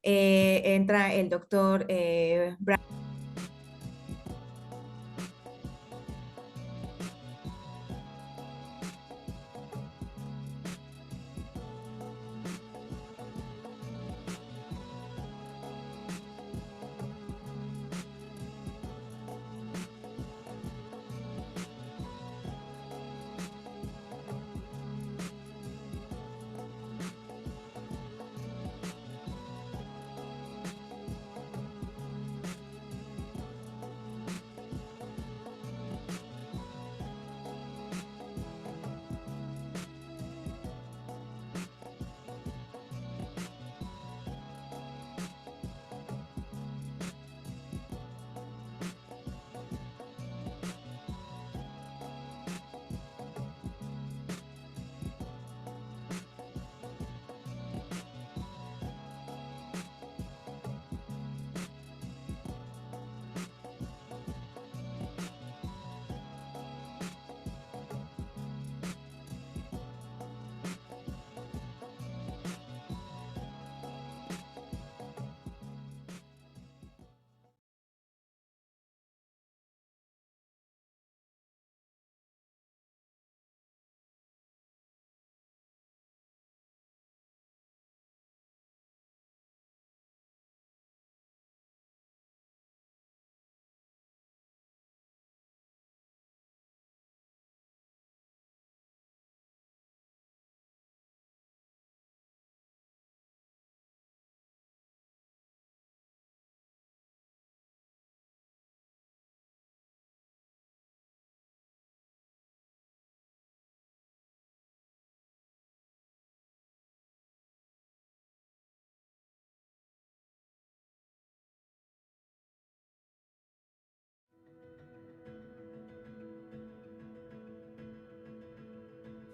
entra el doctor Brown.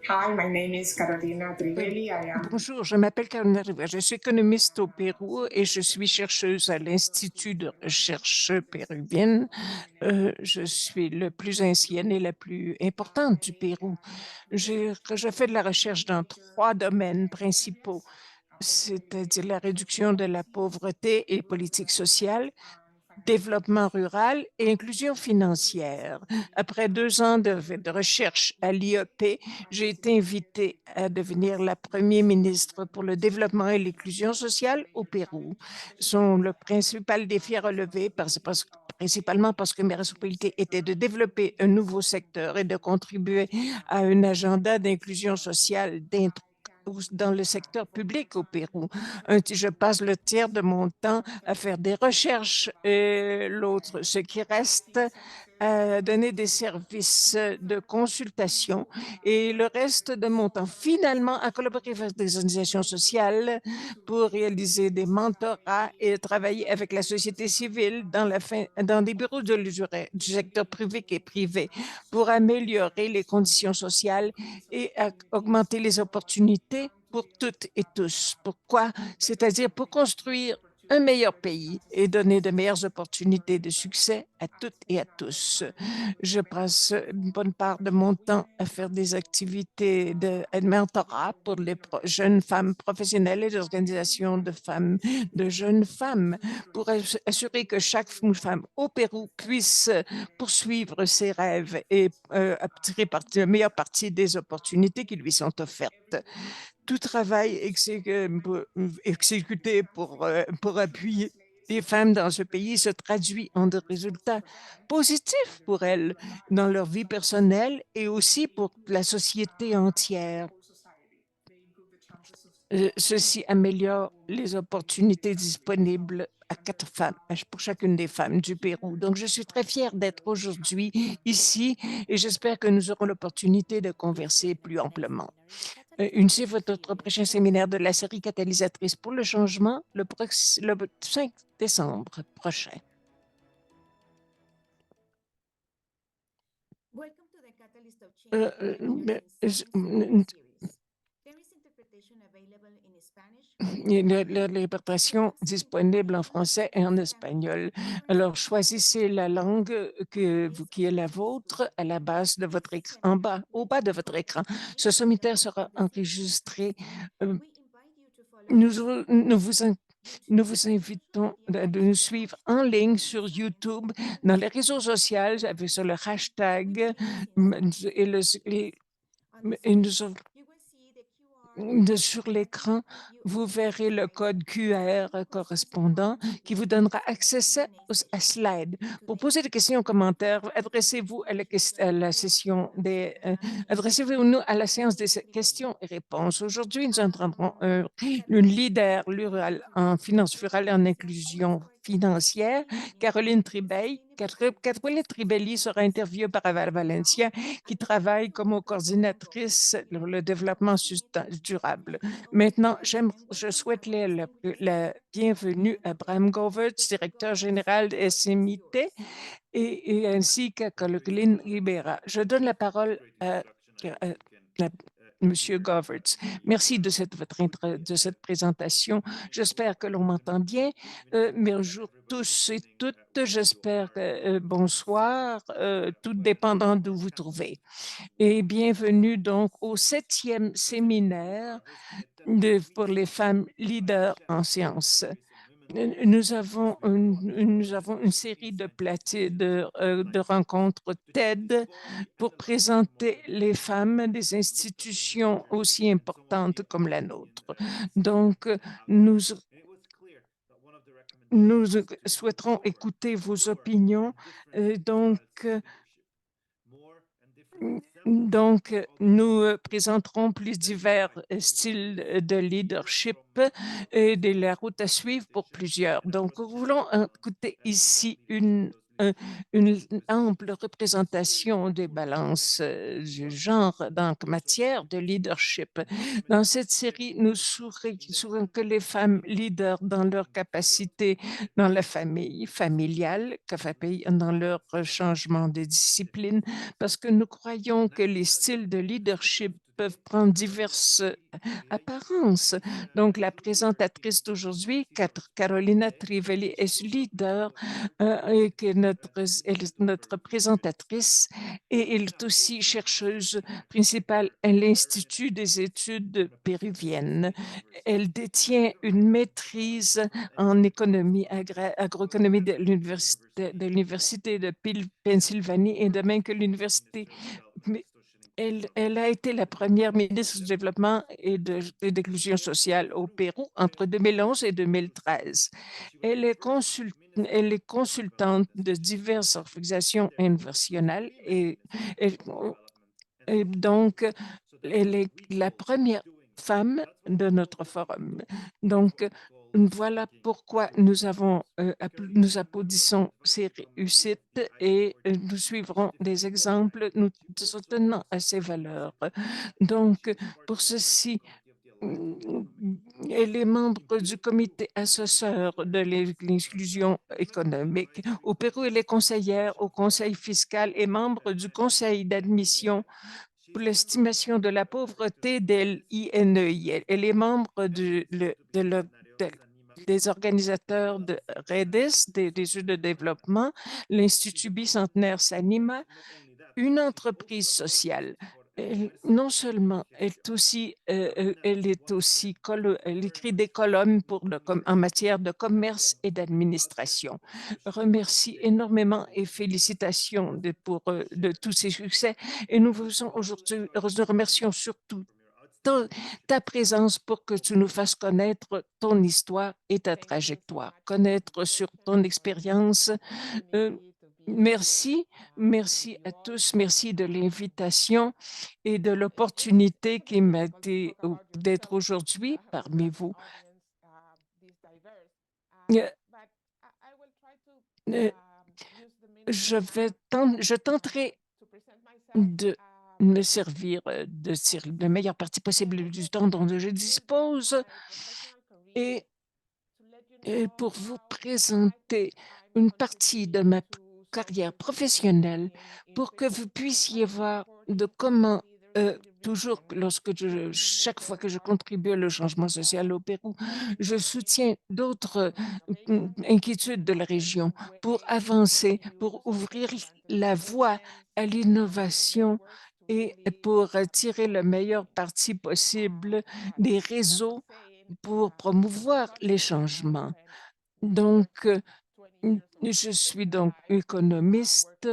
Hi, my name is Carolina Trivelli. Bonjour, je m'appelle Carolina Rivera. Je suis économiste au Pérou et je suis chercheuse à l'Institut de recherche péruvienne. Je suis la plus ancienne et la plus importante du Pérou. Je fais de la recherche dans trois domaines principaux, c'est-à-dire la réduction de la pauvreté et politique sociale, développement rural et inclusion financière. Après 2 ans de recherche à l'IEP, j'ai été invitée à devenir la première ministre pour le développement et l'inclusion sociale au Pérou. Sont le principal défi à relever principalement parce que mes responsabilités étaient de développer un nouveau secteur et de contribuer à un agenda d'inclusion sociale dans le secteur public au Pérou. Je passe le tiers de mon temps à faire des recherches et l'autre, ce qui reste, à donner des services de consultation et le reste de mon temps, finalement, à collaborer avec des organisations sociales pour réaliser des mentorats et travailler avec la société civile dans des bureaux du secteur public et privé pour améliorer les conditions sociales et augmenter les opportunités pour toutes et tous. Pourquoi? C'est-à-dire pour construire un meilleur pays et donner de meilleures opportunités de succès à toutes et à tous. Je passe une bonne part de mon temps à faire des activités de mentorat pour les jeunes femmes professionnelles et les organisations de jeunes femmes, pour assurer que chaque femme au Pérou puisse poursuivre ses rêves et tirer la meilleure partie des opportunités qui lui sont offertes. Tout travail exécuté pour appuyer les femmes dans ce pays se traduit en des résultats positifs pour elles dans leur vie personnelle et aussi pour la société entière. Ceci améliore les opportunités disponibles à 4 femmes, pour chacune des femmes du Pérou. Donc, je suis très fière d'être aujourd'hui ici et j'espère que nous aurons l'opportunité de converser plus amplement. C'est votre prochain séminaire de la série Catalysatrice pour le changement le 5 décembre prochain. Welcome to the Catalyst of Change There is interpretation available in Spanish. L'interprétation disponible en français et en espagnol. Alors, choisissez la langue qui est la vôtre à la base de votre écran, au bas de votre écran. Ce séminaire sera enregistré. Nous vous Nous vous invitons de nous suivre en ligne sur YouTube, dans les réseaux sociaux, avec sur le hashtag et, et nous You will see the QR sur code l'écran, that you vous enter verrez le code QR any questions or correspondant comments qui vous in donnera our accès Q&A à session slide. Pour today. poser des questions ou commentaires, adressez-vous à la session adressez-vous à la séance des questions et réponses. Aujourd'hui, nous entendrons une leader rurale en finances rurales et en inclusion financière, Caroline Tribeil. Caroline Tribelli sera interviewée par Aval Valencia, qui travaille comme coordinatrice pour le développement durable. Maintenant, je souhaite la bienvenue à Bram Govertz, directeur général de SMIT, ainsi qu'à Caroline Ribera. Je donne la parole à Monsieur Govertz. Merci de cette présentation. J'espère que l'on m'entend bien. Bonjour tous et toutes. J'espère que bonsoir, tout dépendant d'où vous trouvez. Et bienvenue donc au 7e séminaire pour les femmes leaders en sciences. Nous avons une série de rencontres TED pour présenter les femmes des institutions aussi importantes comme la nôtre. Donc, nous, nous souhaiterons écouter vos opinions. Donc, nous présenterons plus divers styles de leadership et de la route à suivre pour plusieurs. Donc, nous voulons écouter ici une ample représentation des balances du genre en matière de leadership. Dans cette série, nous souhaitons que les femmes leaders dans leur capacité dans la famille familiale, dans leur changement de discipline, parce que nous croyons que les styles de leadership peuvent prendre diverses apparences. Donc, la présentatrice d'aujourd'hui, Carolina Trivelli, est leader et que elle est notre présentatrice et elle est aussi chercheuse principale à l'Institut des études péruviennes. Elle détient une maîtrise en économie agroéconomie de l'Université de Pennsylvanie et de même que l'Université. Elle a été la première ministre du Développement et de l'inclusion sociale au Pérou entre 2011 et 2013. Elle est consultante de diverses organisations internationales et donc, elle est la première femme de notre forum. Donc, voilà pourquoi nous applaudissons ses réussites et nous suivrons des exemples, nous tenons à ses valeurs. Donc, pour ceci, elle est membre du comité assesseur de l'inclusion économique. Au Pérou, elle est conseillère au conseil fiscal et membre du conseil d'admission pour l'estimation de la pauvreté de l'INEI. Elle est membre des organisateurs de REDES, des jeux de développement, l'Institut bicentenaire Sanima, une entreprise sociale. Non seulement, elle écrit des colonnes en matière de commerce et d'administration. Remercie énormément et félicitations de tous ses succès. Et nous remercions surtout ta présence pour que tu nous fasses connaître ton histoire et ta trajectoire, connaître sur ton expérience. Merci, merci à tous, merci de l'invitation et de l'opportunité qui m'a été d'être aujourd'hui parmi vous. Euh, euh, je tenterai de me servir de la meilleure partie possible du temps dont je dispose et pour vous présenter une partie de ma carrière professionnelle pour que vous puissiez voir de comment chaque fois que je contribue au changement social au Pérou, je soutiens d'autres inquiétudes de la région pour avancer, pour ouvrir la voie à l'innovation et pour tirer le meilleur parti possible des réseaux pour promouvoir les changements. Donc, je suis donc économiste.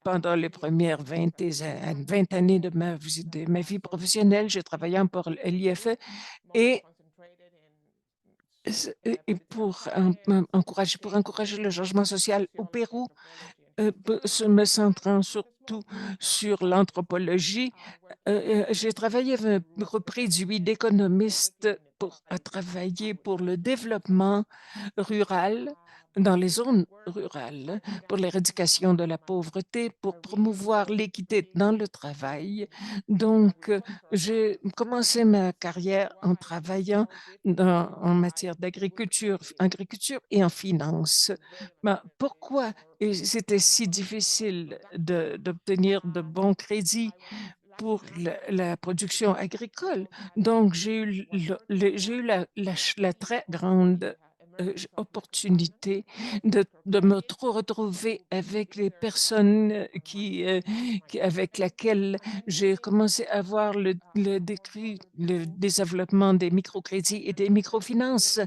Pendant les premières 20 années de ma vie professionnelle, j'ai travaillé pour l'IFE et pour encourager le changement social au Pérou, me centrant surtout sur l'anthropologie. J'ai travaillé avec un groupe réduit d'économistes à travailler pour le développement rural, dans les zones rurales, pour l'éradication de la pauvreté, pour promouvoir l'équité dans le travail. Donc, j'ai commencé ma carrière en travaillant en matière agriculture et en finance. Pourquoi c'était si difficile d'obtenir de bons crédits pour la production agricole? Donc, j'ai eu la très grande opportunité de me retrouver avec les personnes avec lesquelles j'ai commencé à voir le développement des microcrédits et des microfinances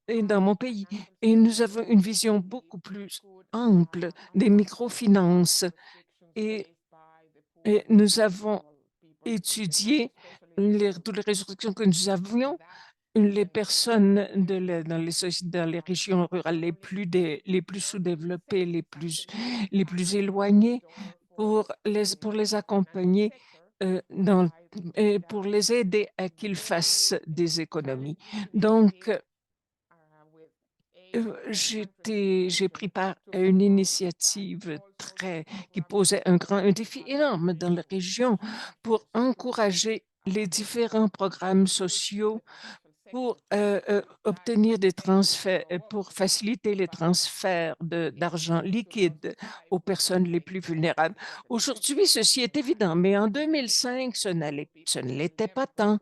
dans mon pays. Et nous avons une vision beaucoup plus ample des microfinances et, et nous avons étudié toutes les restrictions que nous avions. Les personnes dans les régions rurales les plus sous-développées, les plus éloignées, pour les accompagner et pour les aider à qu'ils fassent des économies. Donc, j'ai pris part à une initiative qui posait un défi énorme dans la région pour encourager les différents programmes sociaux pour obtenir des transferts, pour faciliter les transferts d'argent liquide aux personnes les plus vulnérables. Aujourd'hui, ceci est évident, mais en 2005, ce ne l'était pas tant.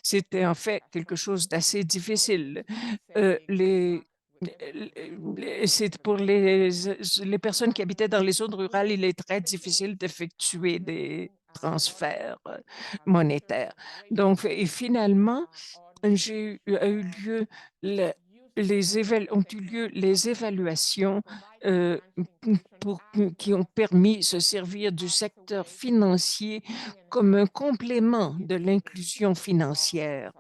C'était en fait quelque chose d'assez difficile. C'est pour les personnes qui habitaient dans les zones rurales, il est très difficile d'effectuer des transferts monétaires. Donc, et finalement, a eu lieu ont eu lieu les évaluations euh, qui ont permis de se servir du secteur financier comme un complément de l'inclusion financière.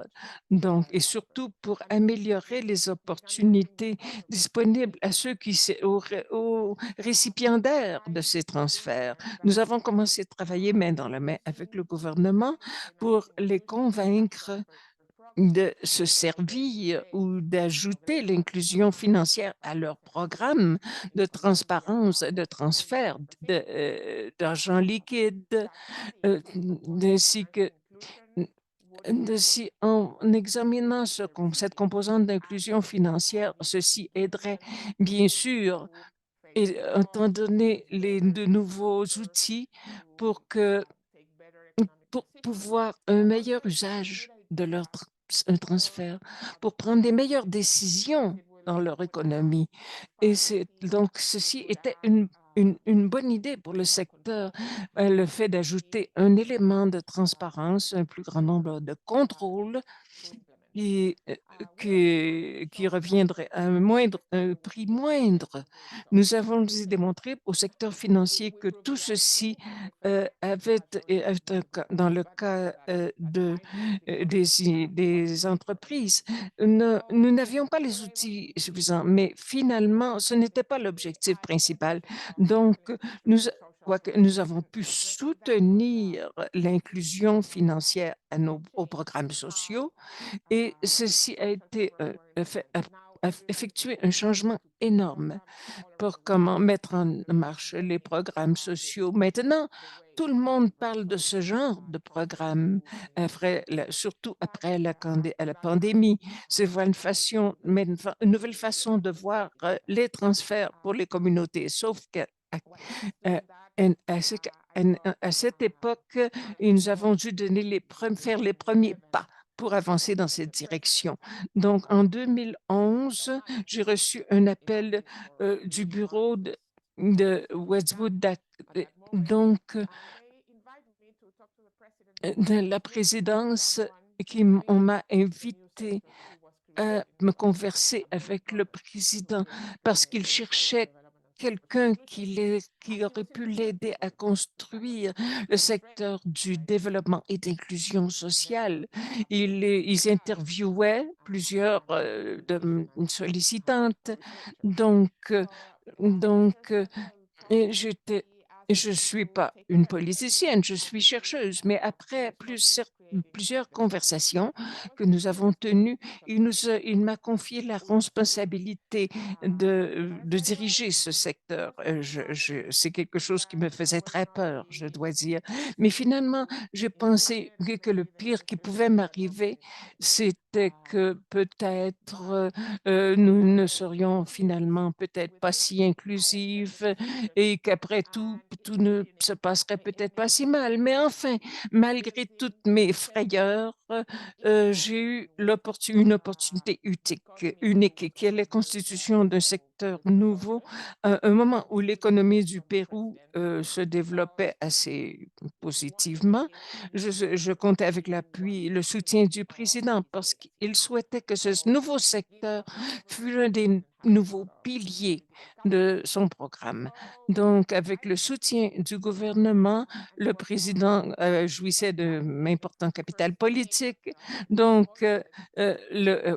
Donc, et surtout pour améliorer les opportunités disponibles à aux récipiendaires de ces transferts. Nous avons commencé à travailler main dans la main avec le gouvernement pour les convaincre de se servir ou d'ajouter l'inclusion financière à leur programme de transparence, de transfert d'argent liquide, ainsi que en examinant cette composante d'inclusion financière, ceci aiderait bien sûr, et étant donné de nouveaux outils pour pour pouvoir un meilleur usage de leur un transfert, pour prendre des meilleures décisions dans leur économie. Et donc, ceci était une bonne idée pour le secteur, le fait d'ajouter un élément de transparence, un plus grand nombre de contrôles qui, qui reviendrait à un prix moindre. Nous avons démontré au secteur financier que tout ceci dans le cas des entreprises. Nous n'avions pas les outils suffisants, mais finalement, ce n'était pas l'objectif principal. Donc, nous, quoique nous avons pu soutenir l'inclusion financière aux programmes sociaux, et ceci a été a effectué un changement énorme pour comment mettre en marche les programmes sociaux. Maintenant, tout le monde parle de ce genre de programme, surtout après la pandémie. C'est une nouvelle façon de voir les transferts pour les communautés, sauf que euh, à, ce à cette époque, nous avons dû faire les premiers pas pour avancer dans cette direction. Donc, en 2011, j'ai reçu un appel du bureau de Westwood, donc de la présidence, on m'a invité à me converser avec le président parce qu'il cherchait quelqu'un qui aurait pu l'aider à construire le secteur du développement et d'inclusion sociale. Ils interviewaient plusieurs sollicitantes. Donc, euh, donc, et je suis pas une politicienne, je suis chercheuse, mais après plusieurs conversations que nous avons tenues, il m'a confié la responsabilité de diriger ce secteur. C'est quelque chose qui me faisait très peur, je dois dire. Mais finalement, j'ai pensé que le pire qui pouvait m'arriver, c'était que peut-être nous ne serions finalement peut-être pas si inclusives et qu'après tout, tout ne se passerait peut-être pas si mal. Mais enfin, malgré toutes mes frayeurs, j'ai eu une opportunité unique, qui est la constitution d'un secteur nouveau, à un moment où l'économie du Pérou se développait assez positivement. Je comptais avec l'appui, le soutien du président parce qu'il souhaitait que ce nouveau secteur fût l'un des nouveaux piliers de son programme. Donc, avec le soutien du gouvernement, le président jouissait d'un important capital politique. Donc,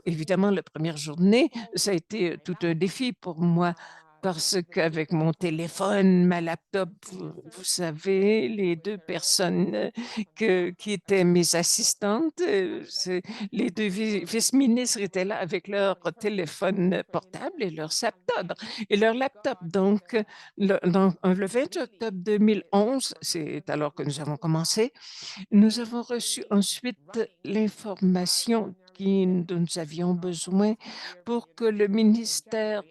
évidemment, la première journée, ça a été tout un défi pour moi parce qu'avec mon téléphone, ma laptop, vous savez, les deux personnes qui étaient mes assistantes, les deux vice-ministres étaient là avec leur téléphone portable et leur laptop. Donc, le 20 octobre 2011, c'est alors que nous avons commencé, nous avons reçu ensuite dont nous avions besoin pour que le ministère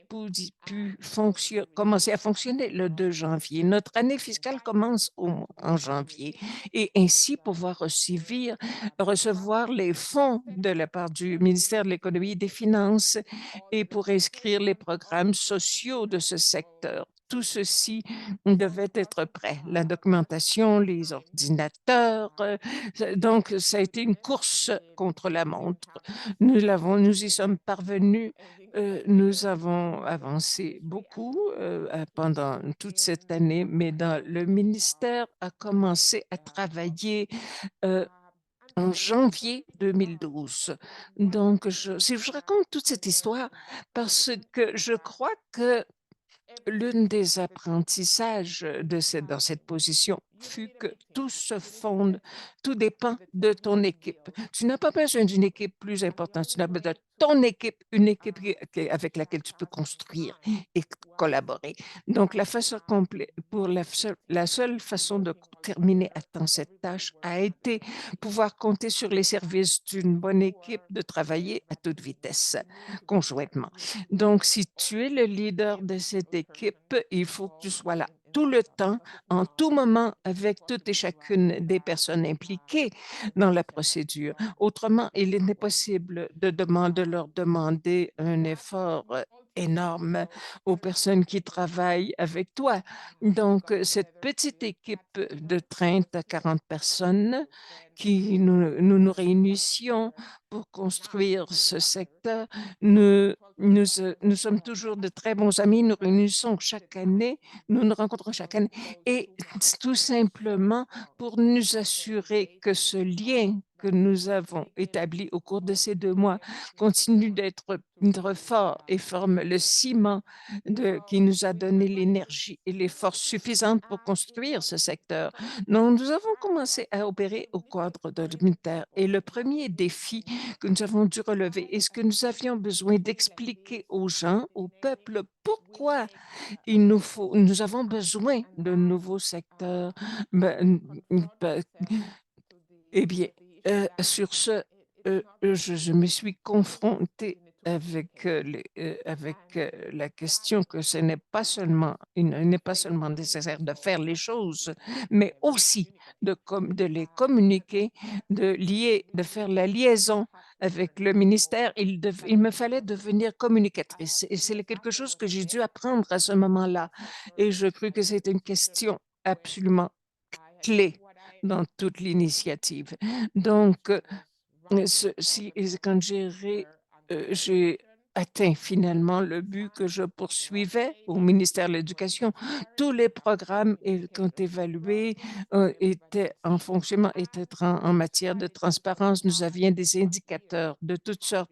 commencer à fonctionner le 2 janvier. Notre année fiscale commence en janvier et ainsi pouvoir recevoir les fonds de la part du ministère de l'Économie et des Finances et pour inscrire les programmes sociaux de ce secteur. Tout ceci devait être prêt. La documentation, les ordinateurs. Donc, ça a été une course contre la montre. Nous y sommes parvenus. Nous avons avancé beaucoup pendant toute cette année, mais le ministère a commencé à travailler euh, en janvier 2012. Donc, si je raconte toute cette histoire parce que je crois que l'un des apprentissages dans cette position fut que tout dépend de ton équipe. Tu n'as pas besoin d'une équipe plus importante, tu as besoin de ton équipe, une équipe avec laquelle tu peux construire et collaborer. Donc, la seule façon de terminer à temps cette tâche a été pouvoir compter sur les services d'une bonne équipe de travailler à toute vitesse, conjointement. Donc, si tu es le leader de cette équipe, il faut que tu sois là tout le temps, en tout moment, avec toutes et chacune des personnes impliquées dans la procédure. Autrement, il n'est possible de leur demander un effort énorme aux personnes qui travaillent avec toi. Donc, cette petite équipe de 30 à 40 personnes nous réunissions pour construire ce secteur. Nous sommes toujours de très bons amis, nous réunissons chaque année, nous nous rencontrons chaque année et tout simplement pour nous assurer que ce lien que nous avons établi au cours de ces 2 mois continue d'être fort et forme le ciment qui nous a donné l'énergie et les forces suffisantes pour construire ce secteur. Donc, nous avons commencé à opérer au cadre de l'unitaire et le premier défi que nous avons dû relever est ce que nous avions besoin d'expliquer aux gens, au peuple, pourquoi nous avons besoin de nouveaux secteurs. Ben, ben, eh bien, sur ce, je me suis confrontée avec la question que il n'est pas seulement nécessaire de faire les choses, mais aussi de les communiquer, de faire la liaison avec le ministère. Il me fallait devenir communicatrice et c'est quelque chose que j'ai dû apprendre à ce moment-là. Et je crois que c'est une question absolument clé dans toute l'initiative. Donc, quand j'ai atteint finalement le but que je poursuivais au ministère de l'Éducation. Tous les programmes qui ont évalué étaient en fonctionnement, étaient en matière de transparence. Nous avions des indicateurs de toutes sortes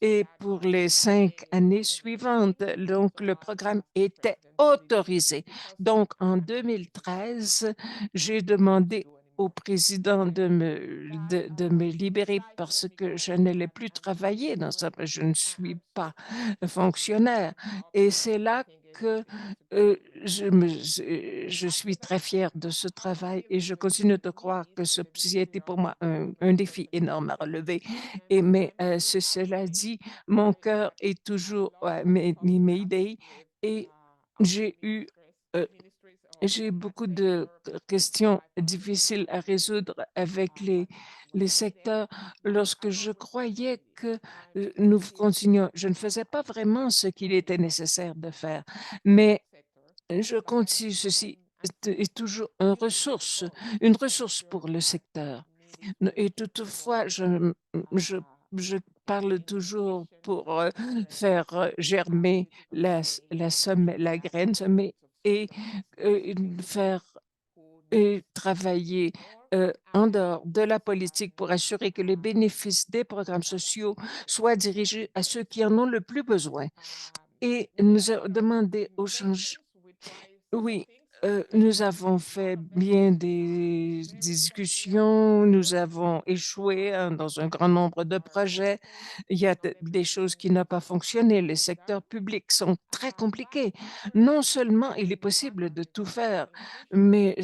et pour les 5 années suivantes. Donc, le programme était autorisé. Donc, en 2013, j'ai demandé au président de me libérer parce que je n'allais plus travailler dans ça. Je ne suis pas fonctionnaire. Et c'est là que je suis très fière de ce travail et je continue de croire que ceci a été pour moi un défi énorme à relever. Mais cela dit, mon cœur est toujours à Mayday et j'ai eu euh, j'ai beaucoup de questions difficiles à résoudre avec les secteurs lorsque je croyais que nous continuions. Je ne faisais pas vraiment ce qu'il était nécessaire de faire, mais je continue. Ceci est toujours une ressource pour le secteur. Et toutefois, je, je parle toujours pour faire germer la graine semée et faire et travailler en dehors de la politique pour assurer que les bénéfices des programmes sociaux soient dirigés à ceux qui en ont le plus besoin. Et nous avons demandé au change. Oui, nous avons fait bien des discussions, nous avons échoué dans un grand nombre de projets. Il y a des choses qui n'ont pas fonctionné. Les secteurs publics sont très compliqués. Non seulement il est possible de tout faire, mais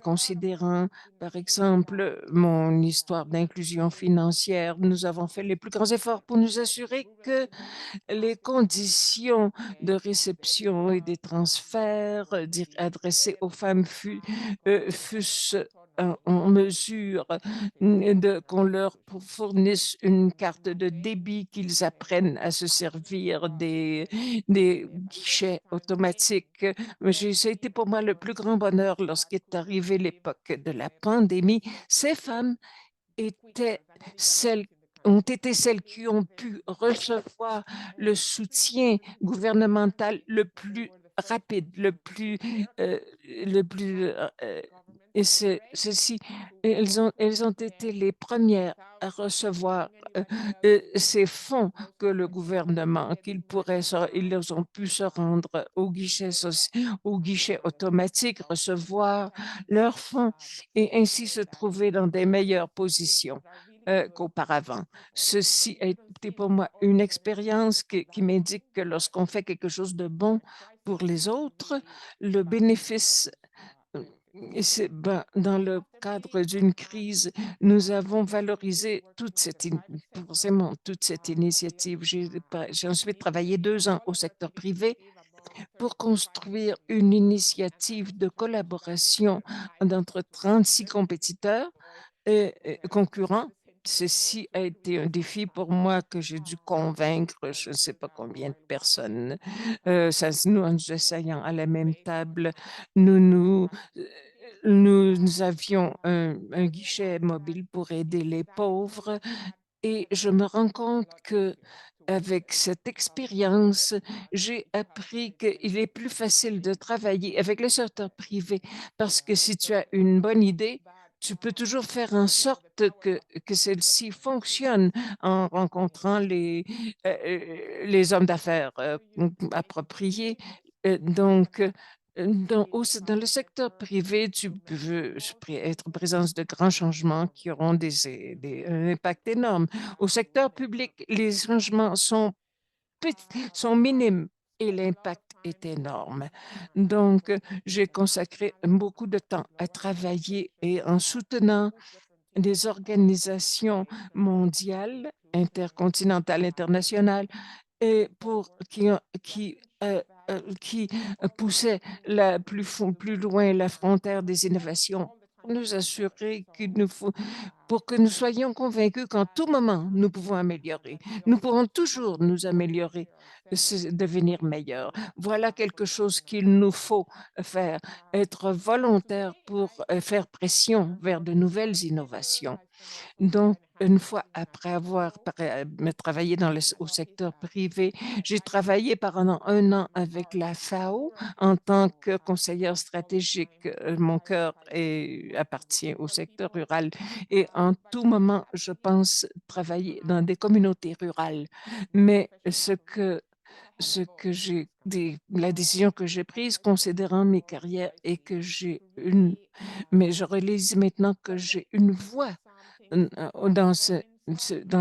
considérant, par exemple, mon histoire d'inclusion financière, nous avons fait les plus grands efforts pour nous assurer que les conditions de réception et des transferts adressés aux femmes fussent en mesure qu'on leur fournisse une carte de débit, qu'ils apprennent à se servir des guichets automatiques. Ça a été pour moi le plus grand bonheur lorsqu'est arrivée l'époque de la pandémie. Ces femmes étaient celles ont été celles qui ont pu recevoir le soutien gouvernemental le plus rapide, le plus, et ceci, elles ont été les premières à recevoir ces fonds que le gouvernement, ils ont pu se rendre au guichet automatique, recevoir leurs fonds et ainsi se trouver dans des meilleures positions qu'auparavant. Ceci a été pour moi une expérience qui m'indique que lorsqu'on fait quelque chose de bon pour les autres, le bénéfice dans le cadre d'une crise, nous avons valorisé forcément toute cette initiative. J'ai ensuite travaillé 2 ans au secteur privé pour construire une initiative de collaboration d'entre 36 compétiteurs et concurrents. Ceci a été un défi pour moi que j'ai dû convaincre je ne sais pas combien de personnes. Nous, en nous asseyant à la même table, nous, nous, euh, nous avions un guichet mobile pour aider les pauvres et je me rends compte que avec cette expérience, j'ai appris qu'il est plus facile de travailler avec le secteur privé parce que si tu as une bonne idée, tu peux toujours faire en sorte que celle-ci fonctionne en rencontrant les hommes d'affaires appropriés. Donc, dans le secteur privé, tu peux être en présence de grands changements qui auront un impact énorme. Au secteur public, les changements sont minimes et l'impact est énorme. Donc, j'ai consacré beaucoup de temps à travailler et en soutenant des organisations mondiales, intercontinentales, internationales, et qui poussaient plus loin la frontière des innovations pour nous assurer qu'il nous faut pour que nous soyons convaincus qu'en tout moment, nous pouvons améliorer. Nous pourrons toujours nous améliorer, devenir meilleurs. Voilà quelque chose qu'il nous faut faire, être volontaire pour faire pression vers de nouvelles innovations. Donc, une fois après avoir travaillé au secteur privé, j'ai travaillé pendant 1 an avec la FAO en tant que conseillère stratégique. Mon cœur appartient au secteur rural et en tout moment, je pense travailler dans des communautés rurales. Mais la décision que j'ai prise, considérant mes carrières, et que mais je réalise maintenant que j'ai une voix dans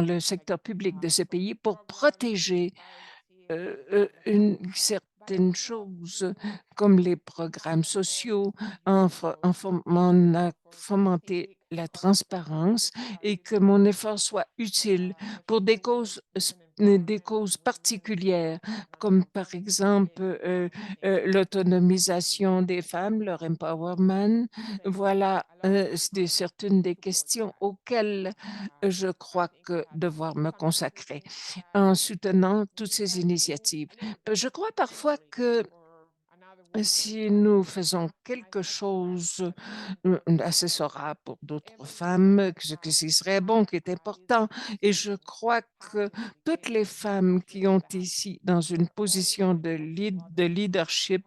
le secteur public de ce pays pour protéger une certaine chose comme les programmes sociaux, en a fomenté la transparence et que mon effort soit utile pour des causes particulières, comme par exemple l'autonomisation des femmes, leur empowerment. Voilà certaines des questions auxquelles je crois que devoir me consacrer en soutenant toutes ces initiatives. Je crois parfois que si nous faisons quelque chose, assessorat pour d'autres femmes, que ce serait bon, qui est important. Et je crois que toutes les femmes qui ont ici dans une position de leadership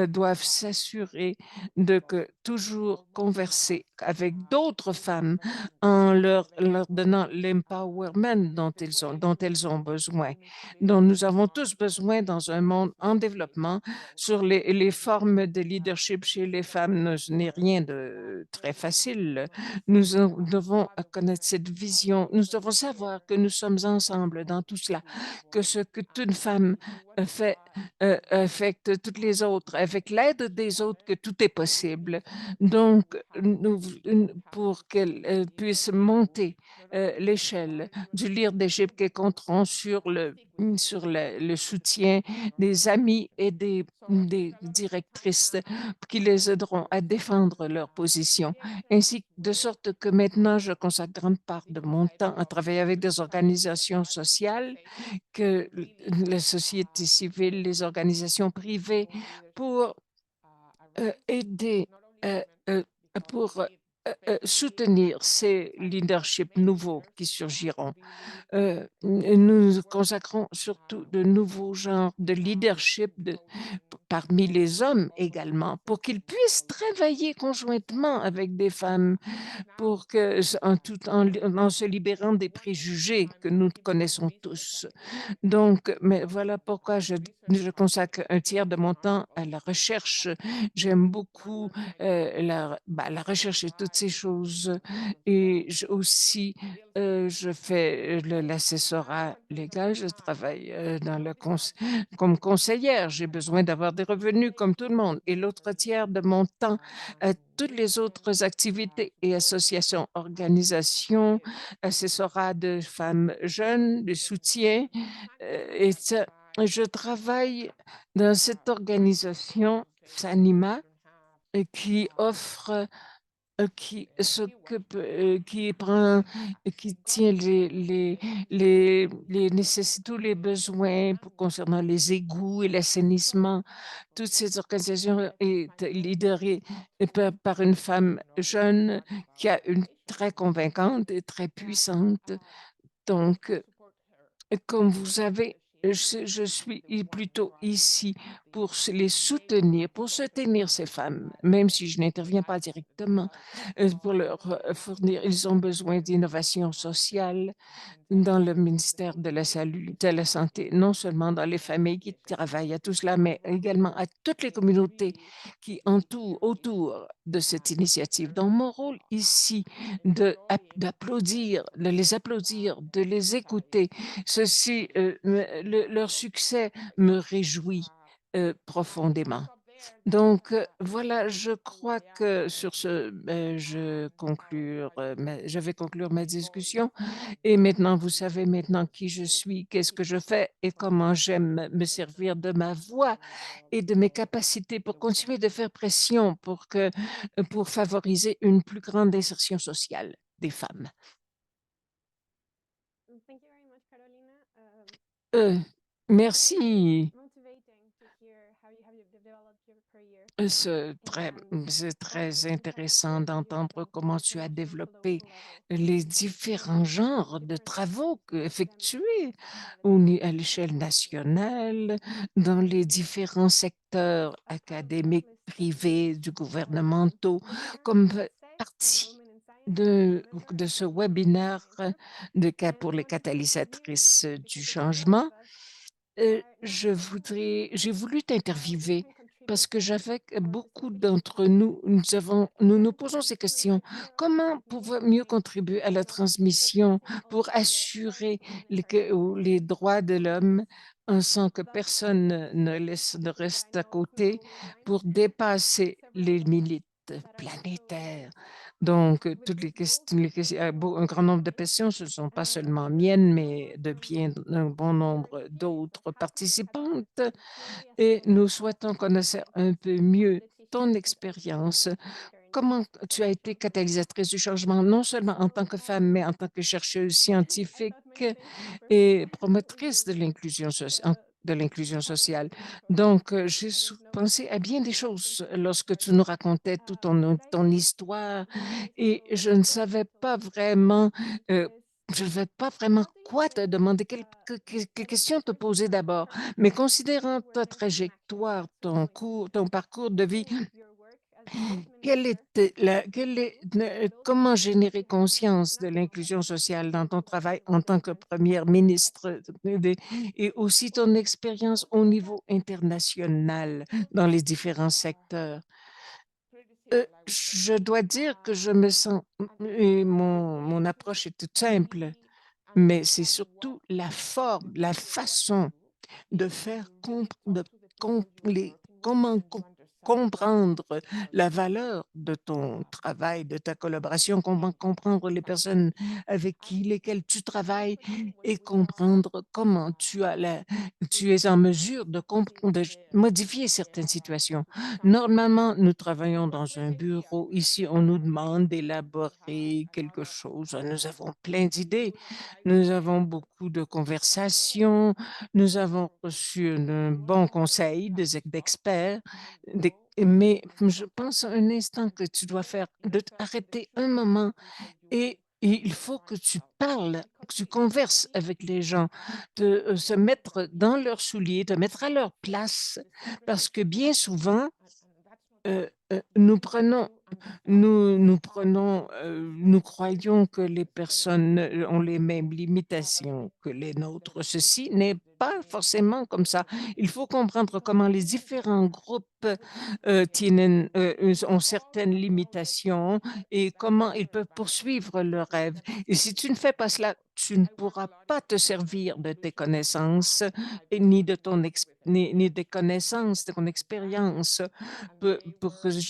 doivent s'assurer de toujours converser avec d'autres femmes en leur donnant l'empowerment dont elles ont besoin, dont nous avons tous besoin dans un monde en développement. Sur les formes de leadership chez les femmes, ce n'est rien de très facile. Devons connaître cette vision. Nous devons savoir que nous sommes ensemble dans tout cela, que ce que toute femme fait affecte toutes les autres, avec l'aide des autres, que tout est possible. Donc, pour qu'elles puissent monter l'échelle du leadership, qu'elles compteront sur le soutien des amis et des directrices qui les aideront à défendre leur position, ainsi de sorte que maintenant je consacre grande part de mon temps à travailler avec des organisations sociales, que la société civile, les organisations privées, pour aider, euh, euh, pour soutenir ces leaderships nouveaux qui surgiront. Nous nous consacrons surtout de nouveaux genres de leadership parmi les hommes également, pour qu'ils puissent travailler conjointement avec des femmes, pour que, en se libérant des préjugés que nous connaissons tous. Donc, mais voilà pourquoi je consacre un tiers de mon temps à la recherche. J'aime beaucoup la recherche et toutes ces choses. Et aussi, je fais l'assessorat légal. Je travaille comme conseillère. J'ai besoin d'avoir des revenus comme tout le monde. Et l'autre tiers de mon temps, toutes les autres activités et associations, organisations, assessorat de femmes jeunes, de soutien. Je travaille dans cette organisation, Sanima, qui offre, qui prend, qui tient tous les besoins concernant les égouts et l'assainissement. Toutes ces organisations est lidérée par une femme jeune qui a une très convaincante et très puissante. Donc, comme vous savez, je suis plutôt ici pour les soutenir, pour soutenir ces femmes, même si je n'interviens pas directement, pour leur fournir. Ils ont besoin d'innovation sociale dans le ministère de la Santé, non seulement dans les familles qui travaillent à tout cela, mais également à toutes les communautés qui entourent autour de cette initiative. Dans mon rôle ici, d'applaudir, de les applaudir, de les écouter, leur succès me réjouit profondément. Donc, voilà, je crois que sur ce, je vais conclure ma discussion. Et maintenant, vous savez maintenant qui je suis, qu'est-ce que je fais et comment j'aime me servir de ma voix et de mes capacités pour continuer de faire pression pour favoriser une plus grande insertion sociale. des femmes. Thank you very much, Carolina. Euh, It's very merci. motivating to hear how you have developed your career. C'est And also très to have the intéressant proof that you have d'entendre done comment tu as international to développé local level. les So différents genres de different travaux academic effectués à l'échelle level. nationale, dans les différents secteurs I have a académiques, list of privés, things du that gouvernementaux, the Center comme for Sex and partie Women in Science and de Gender ce in Women webinaire Science Group. pour And les I wanted to hear you, catalysatrices du because a lot changement. of us are not so J'ai voulu how we t'interviewer can contribute parce que j'avais to our beaucoup society. d'entre nous, nous nous posons ces Currently, questions. there are Comment pouvoir mieux many contribuer à la transmission perspectives on pour the rights assurer of women participate les in droits de politics. l'homme sans que That's personne ne something that I reste à know côté personally in pour China. dépasser Several les laws limites that are also planétaires? Donc, with toutes these rules les are un grand nombre de global. questions, ce ne sont pas seulement And miennes, I mais want de bien to un bon learn nombre if or d'autres how could you have participantes. maybe a Et nous summary of souhaitons connaître un peu the mieux ton politicians and politicians expérience. that you leader in Comment tu as été international politics. catalysatrice du changement, non seulement en tant So que femme, mais en tant que chercheuse I scientifique thought many things before et promotrice we de l'inclusion started sociale. recording. So Donc, j'ai I don't know pensé à bien des questions choses to lorsque tu start. nous racontais toute But I ton think histoire there is et also je ne a savais lot pas to vraiment, is je ne savais pas vraiment how do you quoi te think demander, quelles that it's questions te different to poser have d'abord. current Mais considérant ta women in actual trajectoire, access, ton parcours de vie, given your work as a policy quelle minister était in Peru, but also comment given that générer you have on an conscience de international l'inclusion level sociale dans ton travail en tant que engagement première in the ministre sector. et aussi ton expérience Don't au you think that niveau international skills dans les différents secteurs? pretty similar, I would say. Je dois dire que je me sens, And et the mon ways approche est toute simple, we mais c'est understand what surtout la forme, women la do and what they façon do de is faire to really talk to the people you're working with comment and to understand what their comprendre needs are la really. valeur de ton Um, travail, de ta collaboration, comment and comprendre les personnes avec I think lesquelles tu most travailles of the time when et we are comprendre comment tu es en mesure working with de the modifier certaines situations. some Normalement, nous travaillons dans let's un say bureau. bureaucracy Ici, that on we nous have, right? demande We have d'élaborer a lot quelque of chose. Nous ideas avons and plein we d'idées. would like Nous to avons beaucoup de but then conversations. Nous avons um, reçu un you also bon have to take conseil that stop d'experts. and go Mais and je talk to pense the un people instant and que tu dois listen the arrêter un truth of the moment people et il faut que want to tu help parles, because que tu we converses believe avec les gens, se most of the mettre dans people leurs souliers, te mettre à leur face place, the same parce que bien restrictions souvent, and that's not true. We nous need prenons to understand nous croyons que les experience personnes of ont les people mêmes that are limitations que different les and the nôtres. Ceci restrictions n'est of the pas day forcément comme or ça. the week Il faut comprendre because comment les many of différents them groupes would like to stay ont all certaines as long as they limitations can. et That's comment ils very peuvent valid poursuivre leurs because rêves. that's Et si tu ne fais pas cela, tu ne I work a pourras lot pas te in servir de tes inclusion connaissances I et believe ni in with ni education des most of connaissances, the de ton time in practice expérience. and they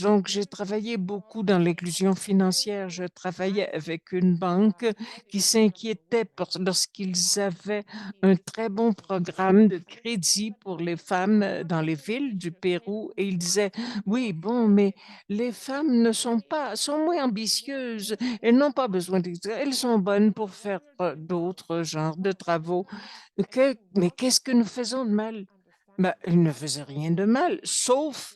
were Donc, j'ai very travaillé beaucoup strong dans and l'inclusion always financière. very Je travaillais nice avec une banque qui education of the s'inquiétait women lorsqu'ils avaient un in très bon Peru programme de and it's not crédit that pour the les femmes I'm not dans les saying that villes du ambitious kind of Pérou et ils disaient, oui, more bon, mais targeted les femmes ne sont pas, sont moins ambitieuses. Elles n'ont pas besoin elles sont bonnes pour faire d'autres genres de travaux. Mais qu'est-ce que nous faisons de mal? Ben, ils ne faisaient rien de mal, sauf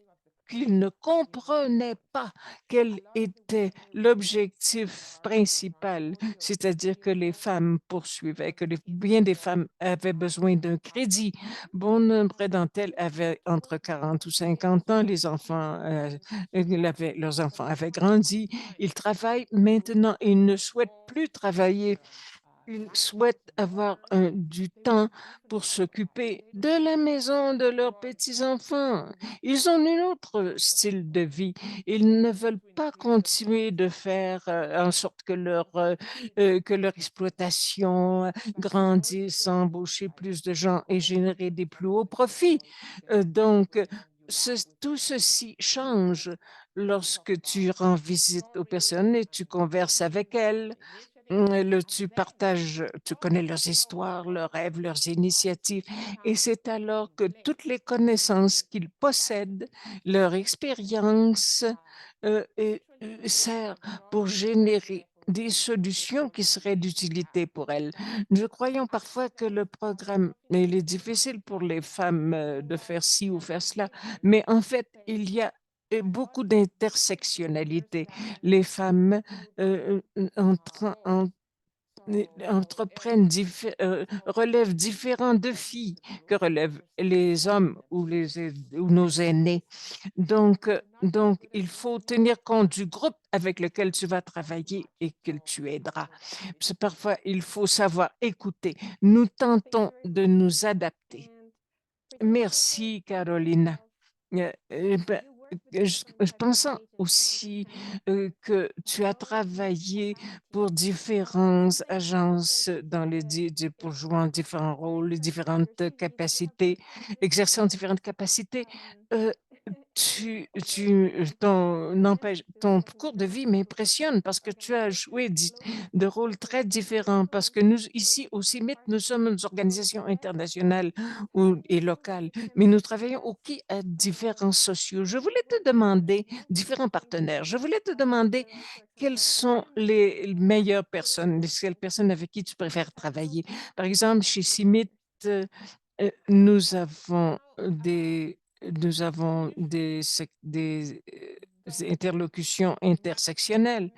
qu'ils ne comprenaient pas quel était l'objectif principal, c'est-à-dire que les femmes poursuivaient, bien des femmes avaient besoin d'un crédit. Bon nombre d'entre elles avaient entre 40 ou 50 ans, leurs enfants avaient grandi, ils travaillent maintenant et ils ne souhaitent plus travailler. Ils souhaitent avoir du temps pour s'occuper de la maison de leurs petits-enfants. Ils ont un autre style de vie. Ils ne veulent pas continuer de faire en sorte que leur exploitation grandisse, embaucher plus de gens et générer des plus hauts profits. Donc, tout ceci change lorsque tu rends visite aux personnes et tu converses avec elles. Tu partages, tu connais leurs histoires, leurs rêves, leurs initiatives, et c'est alors que toutes les connaissances qu'ils possèdent, leur expérience, sert pour générer des solutions qui seraient d'utilité pour elles. Nous croyons parfois que le programme, il est difficile pour les femmes de faire ci ou faire cela, mais en fait, il y a beaucoup d'intersectionnalité. Les femmes entreprennent, relèvent différents défis que relèvent les hommes ou nos aînés. Donc, il faut tenir compte du groupe avec lequel tu vas travailler et que tu aideras. Parfois, il faut savoir écouter. Nous tentons de nous adapter. Merci, Carolina. Ben, je pensais aussi que tu as travaillé pour différentes agences pour jouant différents rôles, différentes capacités, exerçant différentes capacités. Euh, ton cours de vie m'impressionne parce que tu as joué de rôles très différents. Parce que nous, ici, au CIMIT, nous sommes une organisation internationale et locale, mais nous travaillons aussi à différents sociaux. Je voulais te demander, différents partenaires, je voulais te demander quelles sont les meilleures personnes, les personnes avec qui tu préfères travailler. Par exemple, chez CIMIT, nous avons des interlocutions intersectionnelles.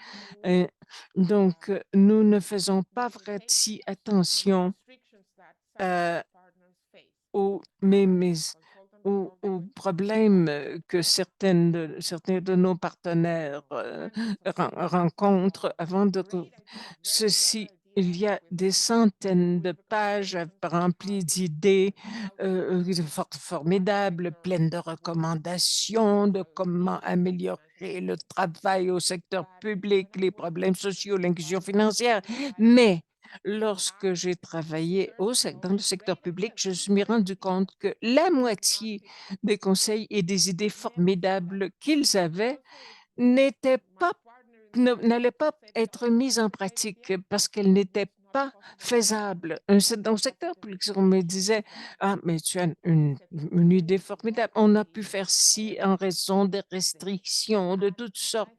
Donc, nous ne faisons pas vraiment si attention aux, aux problèmes que certains de nos partenaires rencontrent avant de ceci. Il y a des centaines de pages remplies d'idées formidables, pleines de recommandations de comment améliorer le travail au secteur public, les problèmes sociaux, l'inclusion financière. Mais lorsque j'ai travaillé dans le secteur public, je me suis rendu compte que la moitié des conseils et des idées formidables qu'ils avaient n'allaient pas être mises en pratique parce qu'elles n'étaient pas faisables. Dans le secteur public, on me disait, ah, mais tu as une idée formidable. On a pu faire ci en raison des restrictions de toutes sortes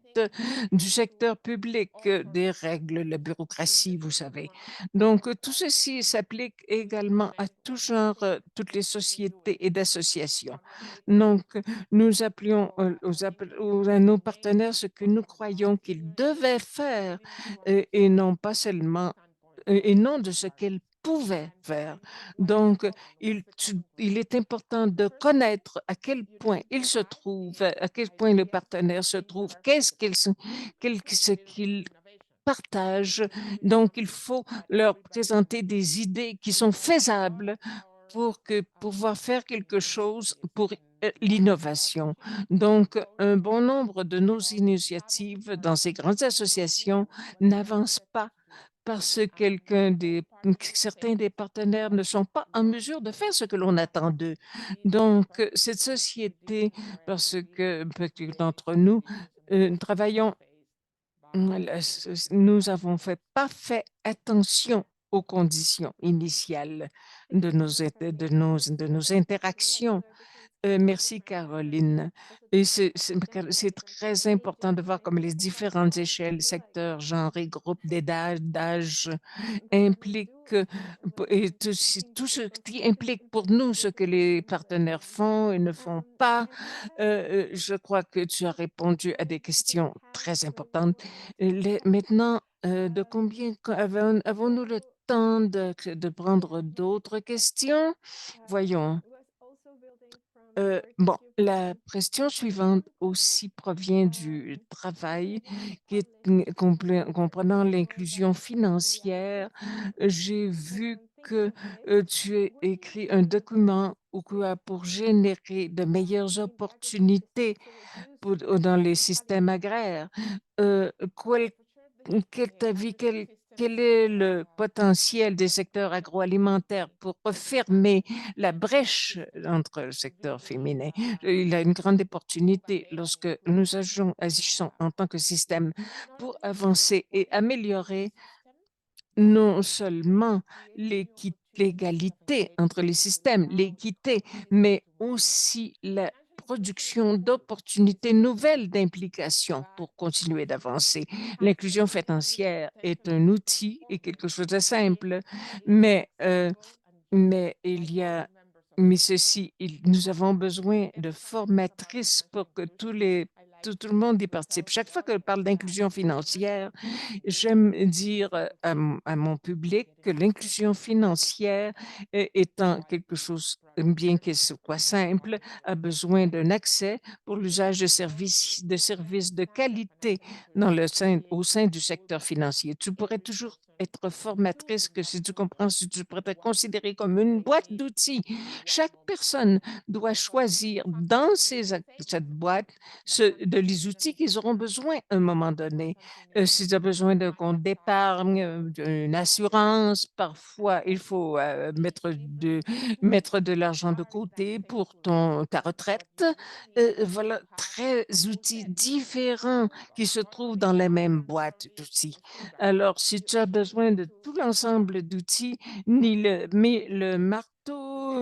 du secteur public, des règles, la bureaucratie, vous savez. Donc, tout ceci s'applique également à tout genre, toutes les sociétés et d'associations. Donc, nous appelions à nos partenaires ce que nous croyons qu'ils devaient faire et non pas seulement, et non de ce qu'ils pouvaient faire. Donc, il est important de connaître à quel point ils se trouvent, à quel point les partenaires se trouvent, ce qu'ils partagent. Donc, il faut leur présenter des idées qui sont faisables pour pouvoir faire quelque chose pour l'innovation. Donc, un bon nombre de nos initiatives dans ces grandes associations n'avancent pas parce que certains des partenaires ne sont pas en mesure de faire ce que l'on attend d'eux. Donc, cette société, parce que beaucoup d'entre nous travaillons, nous avons pas fait attention aux conditions initiales de nos interactions. Merci, Caroline. Et c'est très important de voir comme les différentes échelles, secteurs, genres et groupes d'âge impliquent et tout ce qui implique pour nous ce que les partenaires font et ne font pas. Je crois que tu as répondu à des questions très importantes. Maintenant, de combien avons-nous le temps de prendre d'autres questions? Voyons. Bon, la question suivante aussi provient du travail qui est comprenant l'inclusion financière. J'ai vu que tu as écrit un document pour générer de meilleures opportunités dans les systèmes agraires. Euh, quel, quel est le potentiel des secteurs agroalimentaires pour refermer la brèche entre le secteur féminin? Il y a une grande opportunité lorsque nous agissons en tant que système pour avancer et améliorer non seulement l'égalité entre les systèmes, l'équité, mais aussi la production d'opportunités nouvelles d'implication pour continuer d'avancer. L'inclusion financière est un outil et quelque chose de simple, mais il y a mais nous avons besoin de formatrices pour que tout le monde y participe. Chaque fois que je parle d'inclusion financière, j'aime dire à mon public que l'inclusion financière étant quelque chose, bien que ce soit simple, a besoin d'un accès pour l'usage de services de qualité au sein du secteur financier. Tu pourrais toujours être formatrice que si tu comprends, si tu pourrais te considérer comme une boîte d'outils. Chaque personne doit choisir dans cette boîte les outils qu'ils auront besoin à un moment donné. Si tu as besoin d'un compte d'épargne, d'une assurance, parfois il faut mettre de l'argent de côté pour ta retraite. Voilà, 13 outils différents qui se trouvent dans la même boîte d'outils. Alors, si tu as besoin de tout l'ensemble d'outils, mais le marteau,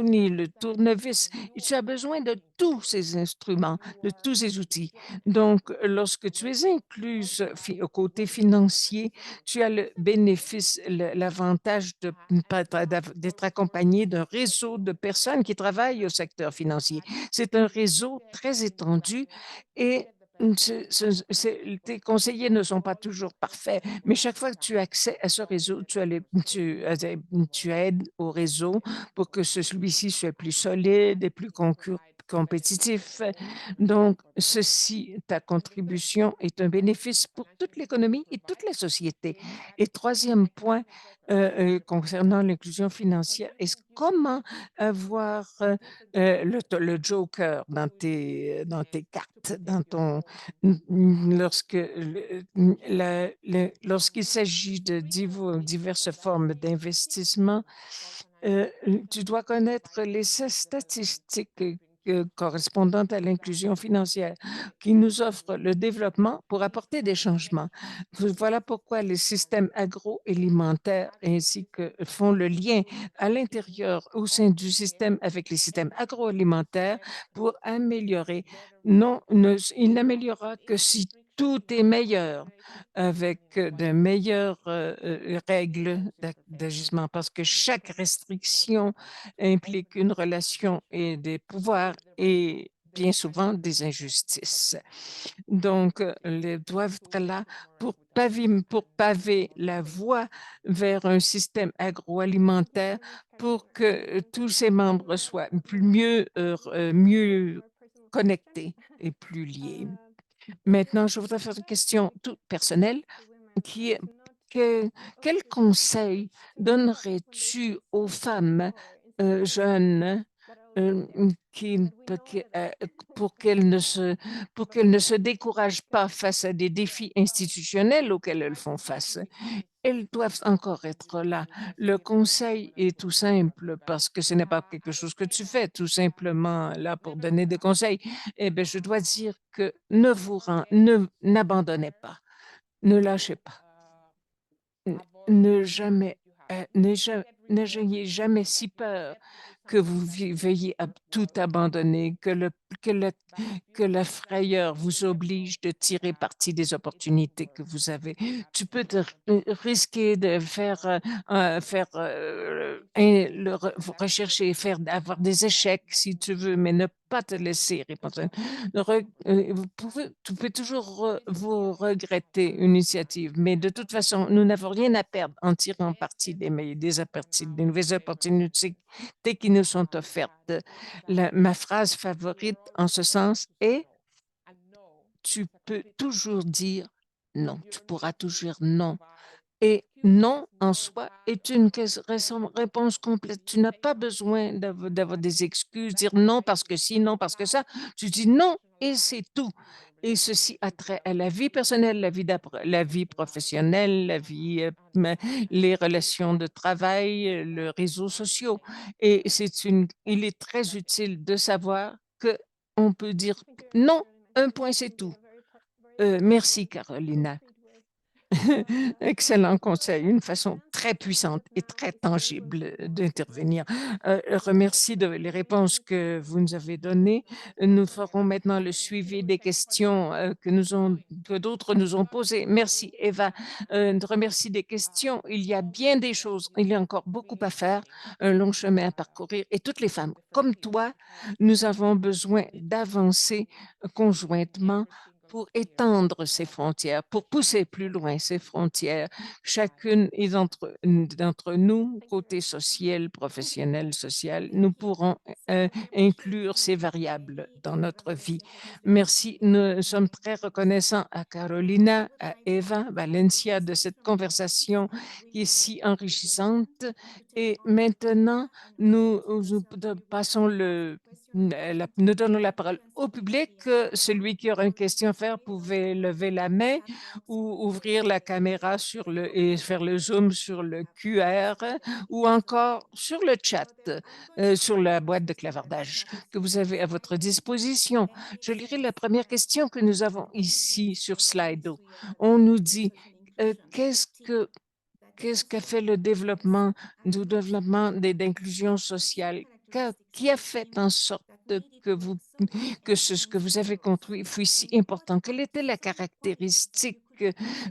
ni le tournevis, tu as besoin de tous ces instruments, de tous ces outils. Donc, lorsque tu es incluse au côté financier, tu as le bénéfice, l'avantage d'être accompagné d'un réseau de personnes qui travaillent au secteur financier. C'est un réseau très étendu et tes conseillers ne sont pas toujours parfaits, mais chaque fois que tu as accès à ce réseau, tu aides au réseau pour que celui-ci soit plus solide et plus compétitif. Donc, ta contribution est un bénéfice pour toute l'économie et toute la société. Et troisième point, concernant l'inclusion financière, est comment avoir le joker dans tes cartes, lorsqu'il s'agit de diverses formes d'investissement, tu dois connaître les statistiques correspondantes à l'inclusion financière qui nous offrent le développement pour apporter des changements. Voilà pourquoi les systèmes agroalimentaires ainsi que font le lien à l'intérieur au sein du système avec les systèmes agroalimentaires pour améliorer. Il n'améliorera que si tout est meilleur avec de meilleures règles d'agissement parce que chaque restriction implique une relation et des pouvoirs et bien souvent des injustices. Donc, ils doivent être là pour paver la voie vers un système agroalimentaire pour que tous ses membres soient mieux connectés et plus liés. Maintenant, je voudrais faire une question toute personnelle qui est quel conseil donnerais-tu aux femmes jeunes euh, qui, pour qu'elles ne se découragent pas face à des défis institutionnels auxquels elles font face? Elles doivent encore être là. Le conseil est tout simple parce que ce n'est pas quelque chose que tu fais, tout simplement là pour donner des conseils. Eh bien, je dois dire que n'abandonnez pas, ne lâchez pas. Ne jamais, n'ayez jamais si peur que vous veuillez tout abandonner, que la frayeur vous oblige de tirer parti des opportunités que vous avez. Tu peux risquer de rechercher, avoir des échecs si tu veux, mais ne pas te laisser répondre. Tu peux toujours vous regretter une initiative, mais de toute façon, nous n'avons rien à perdre en tirant parti des nouvelles opportunités qui nous sont offertes. Ma phrase favorite en ce sens est tu peux toujours dire non, tu pourras toujours dire non. Et non en soi est une réponse complète. Tu n'as pas besoin d'avoir des excuses, dire non parce que si, non parce que ça. Tu dis non et c'est tout. Et ceci a trait à la vie personnelle, la vie professionnelle, les relations de travail, les réseaux sociaux. Et il est très utile de savoir qu'on peut dire non, un point, c'est tout. Merci, Carolina. Excellent conseil, une façon très puissante et très tangible d'intervenir. Remercie de les réponses que vous nous avez données. Nous ferons maintenant le suivi des questions que d'autres nous ont posées. Merci Eva. Remercie des questions. Il y a bien des choses, il y a encore beaucoup à faire, un long chemin à parcourir et toutes les femmes comme toi, nous avons besoin d'avancer conjointement pour étendre ces frontières, pour pousser plus loin ces frontières. Chacune d'entre nous, côté social, professionnel, social, nous pourrons inclure ces variables dans notre vie. Merci. Nous sommes très reconnaissants à Carolina, à Eva, Valencia de cette conversation qui est si enrichissante. Et maintenant, nous passons nous donnons la parole au public. Celui qui aura une question à faire pouvait lever la main ou ouvrir la caméra et faire le zoom sur le QR ou encore sur le chat, sur la boîte de clavardage que vous avez à votre disposition. Je lirai la première question que nous avons ici sur Slido. On nous dit qu'est-ce qu'a fait le développement d'inclusion sociale? Qui a fait en sorte que ce que vous avez construit fut si important? Quelle était la caractéristique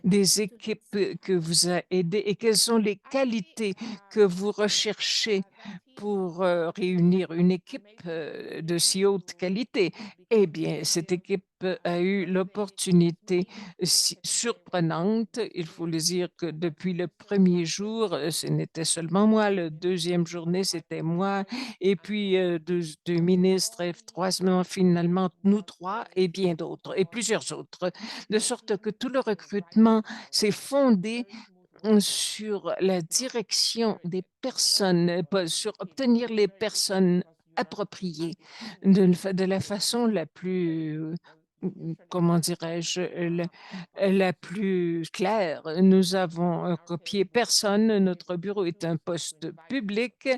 des équipes que vous a aidées et quelles sont les qualités que vous recherchez pour réunir une équipe de si haute qualité? Eh bien, cette équipe a eu l'opportunité surprenante. Il faut le dire que depuis le premier jour, ce n'était seulement moi. La deuxième journée, c'était moi. Et puis, deux ministres, et troisièmement, finalement, nous trois et bien d'autres, et plusieurs autres. De sorte que tout le recrutement s'est fondé sur la direction des personnes, sur obtenir les personnes appropriées de la façon la plus, comment dirais-je, la plus claire. Nous avons copié personne. Notre bureau est un poste public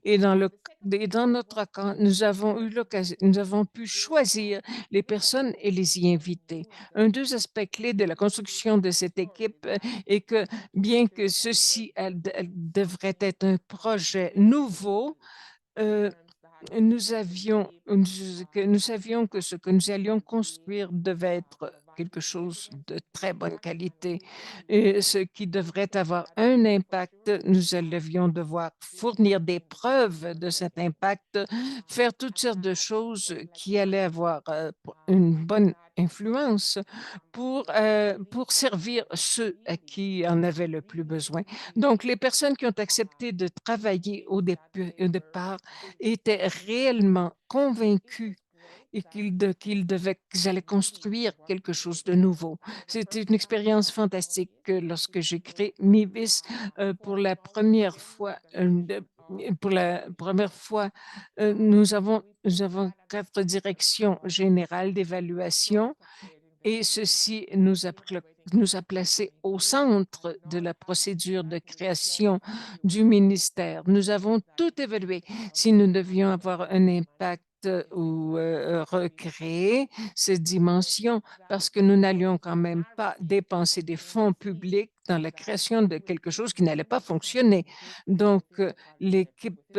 et dans notre cas, nous avons pu choisir les personnes et les y inviter. Deux aspects clés de la construction de cette équipe est que bien que ceci devrait être un projet nouveau, euh, nous savions que ce que nous allions construire devait être quelque chose de très bonne qualité et ce qui devrait avoir un impact. Nous allions devoir fournir des preuves de cet impact, faire toutes sortes de choses qui allaient avoir une bonne influence pour servir ceux à qui en avaient le plus besoin. Donc, les personnes qui ont accepté de travailler au départ étaient réellement convaincus et qu'ils allaient construire quelque chose de nouveau. C'était une expérience fantastique lorsque j'ai créé MIBIS pour la première fois. Nous avons 4 directions générales d'évaluation et ceci nous a placés au centre de la procédure de création du ministère. Nous avons tout évalué. Si nous devions avoir un impact ou recréer cette dimension, parce que nous n'allions quand même pas dépenser des fonds publics dans la création de quelque chose qui n'allait pas fonctionner. Donc, l'équipe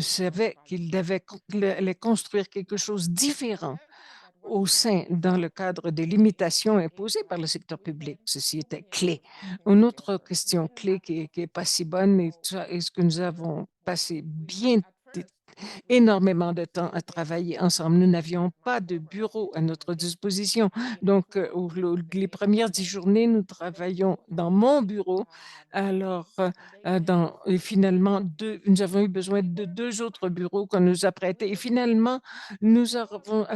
savait qu'il allait construire quelque chose de différent dans le cadre des limitations imposées par le secteur public. Ceci était clé. Une autre question clé qui est pas si bonne est ce que nous avons passé énormément de temps à travailler ensemble. Nous n'avions pas de bureau à notre disposition. Donc, les premières 10 journées, nous travaillions dans mon bureau. Alors, et finalement, nous avons eu besoin de 2 autres bureaux qu'on nous a prêtés. Et finalement, nous avons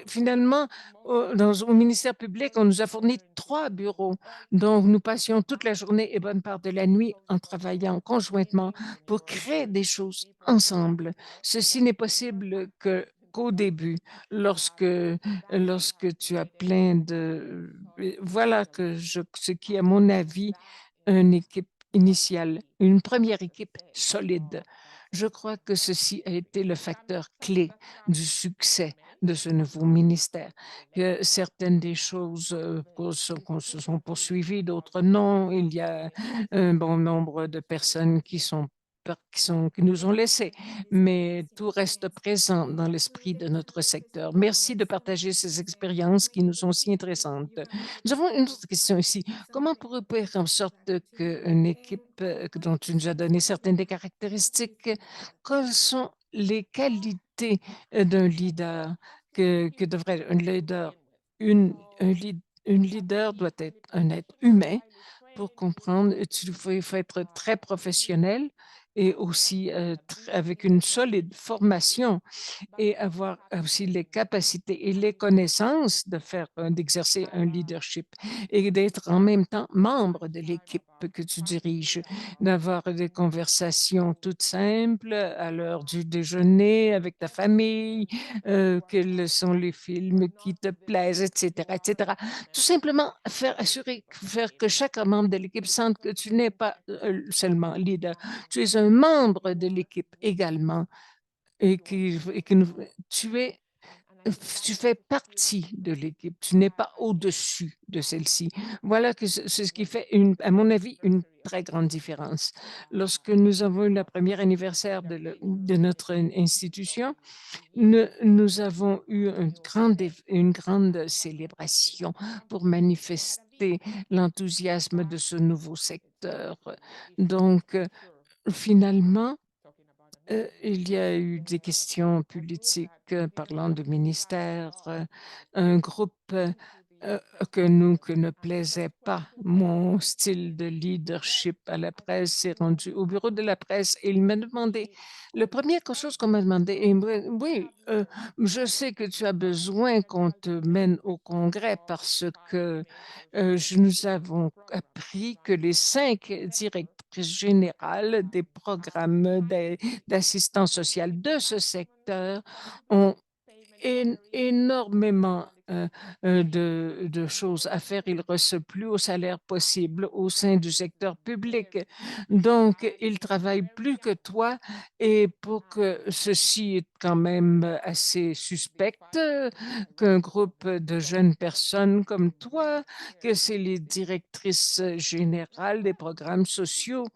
finalement, au ministère public, on nous a fourni 3 bureaux. Donc, nous passions toute la journée et bonne part de la nuit en travaillant conjointement pour créer des choses ensemble. Ceci n'est possible qu'au début, lorsque tu as plein de... Voilà ce qui, à mon avis, une équipe initiale, une première équipe solide. Je crois que ceci a été le facteur clé du succès de ce nouveau ministère, que certaines des choses se sont poursuivies, d'autres non. Il y a un bon nombre de personnes qui nous ont laissés, mais tout reste présent dans l'esprit de notre secteur. Merci de partager ces expériences qui nous sont si intéressantes. Nous avons une autre question ici. Comment pourrait faire en sorte qu'une équipe dont tu nous as donné certaines des caractéristiques, quelles sont les qualités d'un leader que devrait un leader, une leader doit être un être humain pour comprendre, il faut être très professionnel et aussi avec une solide formation et avoir aussi les capacités et les connaissances d'exercer un leadership et d'être en même temps membre de l'équipe que tu diriges, d'avoir des conversations toutes simples à l'heure du déjeuner avec ta famille, quels sont les films qui te plaisent, etc., etc. Tout simplement faire que chaque membre de l'équipe sente que tu n'es pas seulement leader, tu es un membre de l'équipe également et que tu fais partie de l'équipe, tu n'es pas au-dessus de celle-ci. Voilà que c'est ce qui fait, à mon avis, une très grande différence. Lorsque nous avons eu le premier anniversaire de notre institution, nous avons eu une grande célébration pour manifester l'enthousiasme de ce nouveau secteur. Donc, finalement, il y a eu des questions politiques parlant de ministère, un groupe que ne plaisait pas mon style de leadership à la presse s'est rendu au bureau de la presse et il m'a demandé, la première chose qu'on m'a demandé, oui, je sais que tu as besoin qu'on te mène au Congrès parce que nous avons appris que les 5 directrices générales des programmes d'assistance sociale de ce secteur ont énormément de choses à faire. Ils ne reçoivent plus au salaire possible au sein du secteur public. Donc, ils travaillent plus que toi et pour que ceci est quand même assez suspect, qu'un groupe de jeunes personnes comme toi, que c'est les directrices générales des programmes sociaux,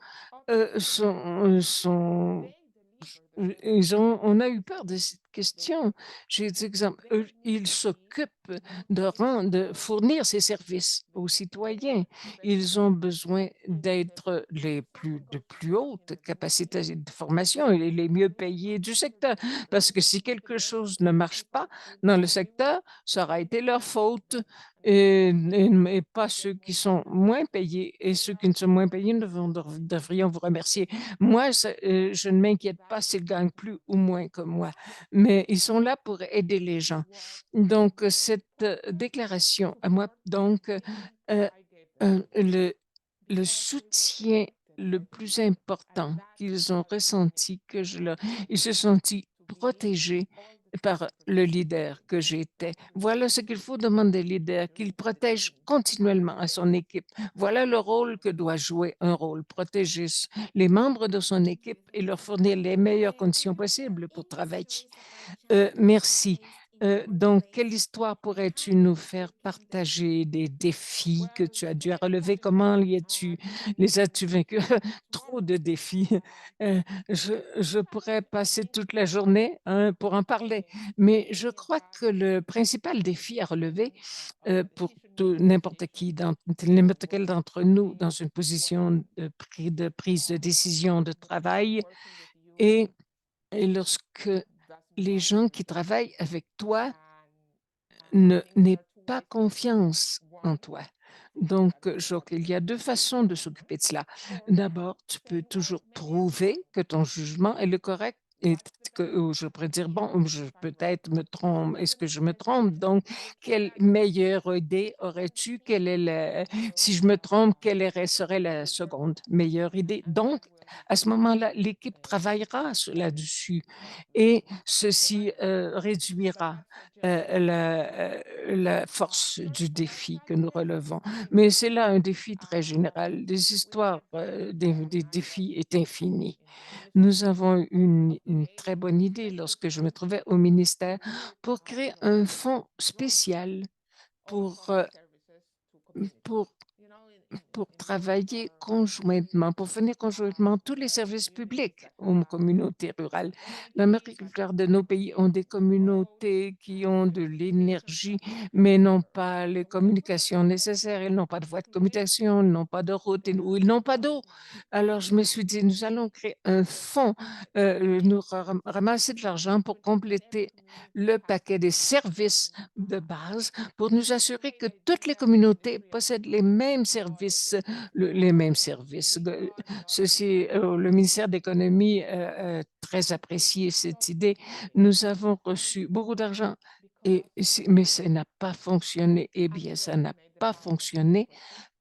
sont on a eu peur de cette question. J'ai dit, exemple, ils s'occupent de fournir ces services aux citoyens. Ils ont besoin d'être de plus hautes capacités de formation et les mieux payés du secteur. Parce que si quelque chose ne marche pas dans le secteur, ça aura été leur faute et pas ceux qui sont moins payés. Et ceux qui ne sont moins payés devrions vous remercier. Moi, je ne m'inquiète pas s'ils gagnent plus ou moins que moi, mais ils sont là pour aider les gens. Donc, cette déclaration à moi, donc, euh, le soutien le plus important qu'ils ont ressenti, ils se sont sentis protégés par le leader que j'étais. Voilà ce qu'il faut demander au leader, qu'il protège continuellement à son équipe. Voilà le rôle que doit jouer un rôle, protéger les membres de son équipe et leur fournir les meilleures conditions possibles pour travailler. Merci. Donc, quelle histoire pourrais-tu nous faire partager des défis que tu as dû relever? Comment les as-tu vaincus? Trop de défis. Je pourrais passer toute la journée pour en parler, mais je crois que le principal défi à relever pour n'importe quel d'entre nous dans une position de prise de décision de travail et lorsque les gens qui travaillent avec toi n'aient pas confiance en toi. Donc, il y a 2 façons de s'occuper de cela. D'abord, tu peux toujours prouver que ton jugement est le correct et ou je pourrais dire, bon, peut-être me trompe, est-ce que je me trompe? Donc, quelle meilleure idée aurais-tu? Si je me trompe, serait la seconde meilleure idée? Donc, à ce moment-là, l'équipe travaillera là-dessus et ceci réduira la force du défi que nous relevons. Mais c'est là un défi très général. Des histoires des défis est infini. Nous avons une très bonne idée lorsque je me trouvais au ministère pour créer un fonds spécial pour, euh, pour pour travailler conjointement, pour fournir conjointement tous les services publics aux communautés rurales. La majorité de nos pays ont des communautés qui ont de l'énergie, mais n'ont pas les communications nécessaires. Ils n'ont pas de voies de communication, ils n'ont pas de route ou ils n'ont pas d'eau. Alors, je me suis dit, nous allons créer un fonds, ramasser de l'argent pour compléter le paquet des services de base pour nous assurer que toutes les communautés possèdent les mêmes services, les mêmes services. Ceci, le ministère de l'Économie très apprécié cette idée. Nous avons reçu beaucoup d'argent, mais ça n'a pas fonctionné. Eh bien, ça n'a pas fonctionné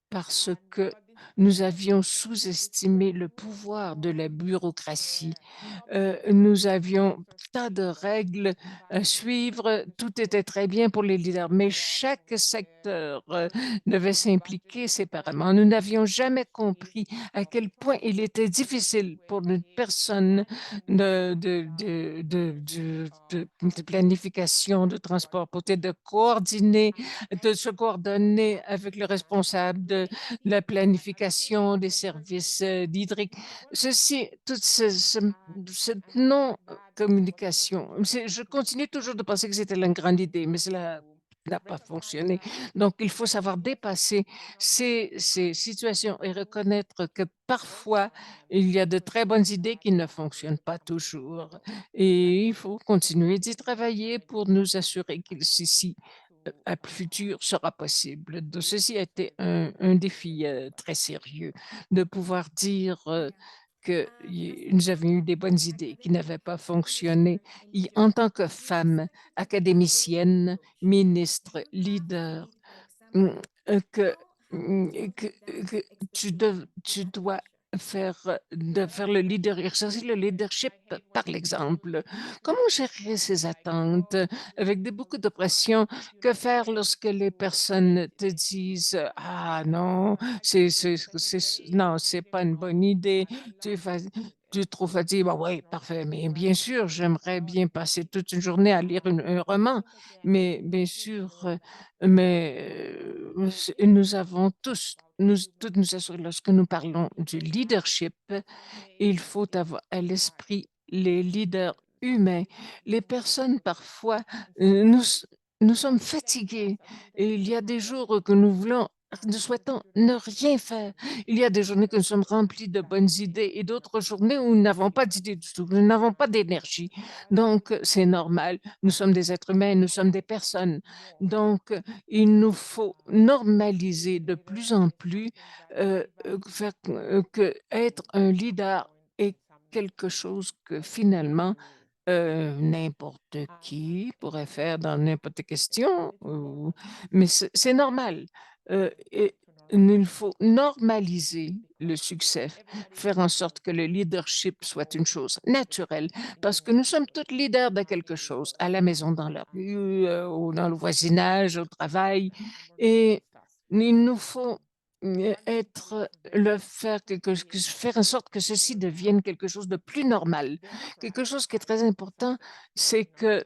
parce que nous avions sous-estimé le pouvoir de la bureaucratie. Nous avions tas de règles à suivre. Tout était très bien pour les leaders, mais chaque secteur devait s'impliquer séparément. Nous n'avions jamais compris à quel point il était difficile pour une personne de planification, de transport, peut-être de se coordonner avec le responsable de la planification des services d'hydrique. Toute cette non-communication, je continue toujours de penser que c'était une grande idée, mais cela n'a pas fonctionné. Donc, il faut savoir dépasser ces situations et reconnaître que parfois, il y a de très bonnes idées qui ne fonctionnent pas toujours. Et il faut continuer d'y travailler pour nous assurer que ceci à plus futur sera possible. Donc, ceci a été un défi très sérieux de pouvoir dire que nous avions eu des bonnes idées qui n'avaient pas fonctionné. En tant que femme, académicienne, ministre, leader, mm, que, que tu dois faire le leader, exercer le leadership par l'exemple. Comment gérer ces attentes avec beaucoup de pression? Que faire lorsque les personnes te disent ah non, non, c'est pas une bonne idée, tu es trop fatigué. Bah oui, parfait, mais bien sûr, j'aimerais bien passer toute une journée à lire un roman, mais bien sûr, nous avons toutes nous assurer lorsque nous parlons du leadership, il faut avoir à l'esprit les leaders humains. Les personnes, parfois, nous sommes fatigués et il y a des jours que nous souhaitons ne rien faire. Il y a des journées que nous sommes remplis de bonnes idées et d'autres journées où nous n'avons pas d'idées du tout, nous n'avons pas d'énergie. Donc, c'est normal. Nous sommes des êtres humains, nous sommes des personnes. Donc, il nous faut normaliser de plus en plus que être un leader est quelque chose que finalement n'importe qui pourrait faire dans n'importe quelle question, mais c'est normal. Et il faut normaliser le succès, faire en sorte que le leadership soit une chose naturelle, parce que nous sommes tous leaders de quelque chose, à la maison, dans la rue, ou dans le voisinage, au travail, et il nous faut faire en sorte que ceci devienne quelque chose de plus normal. Quelque chose qui est très important, c'est que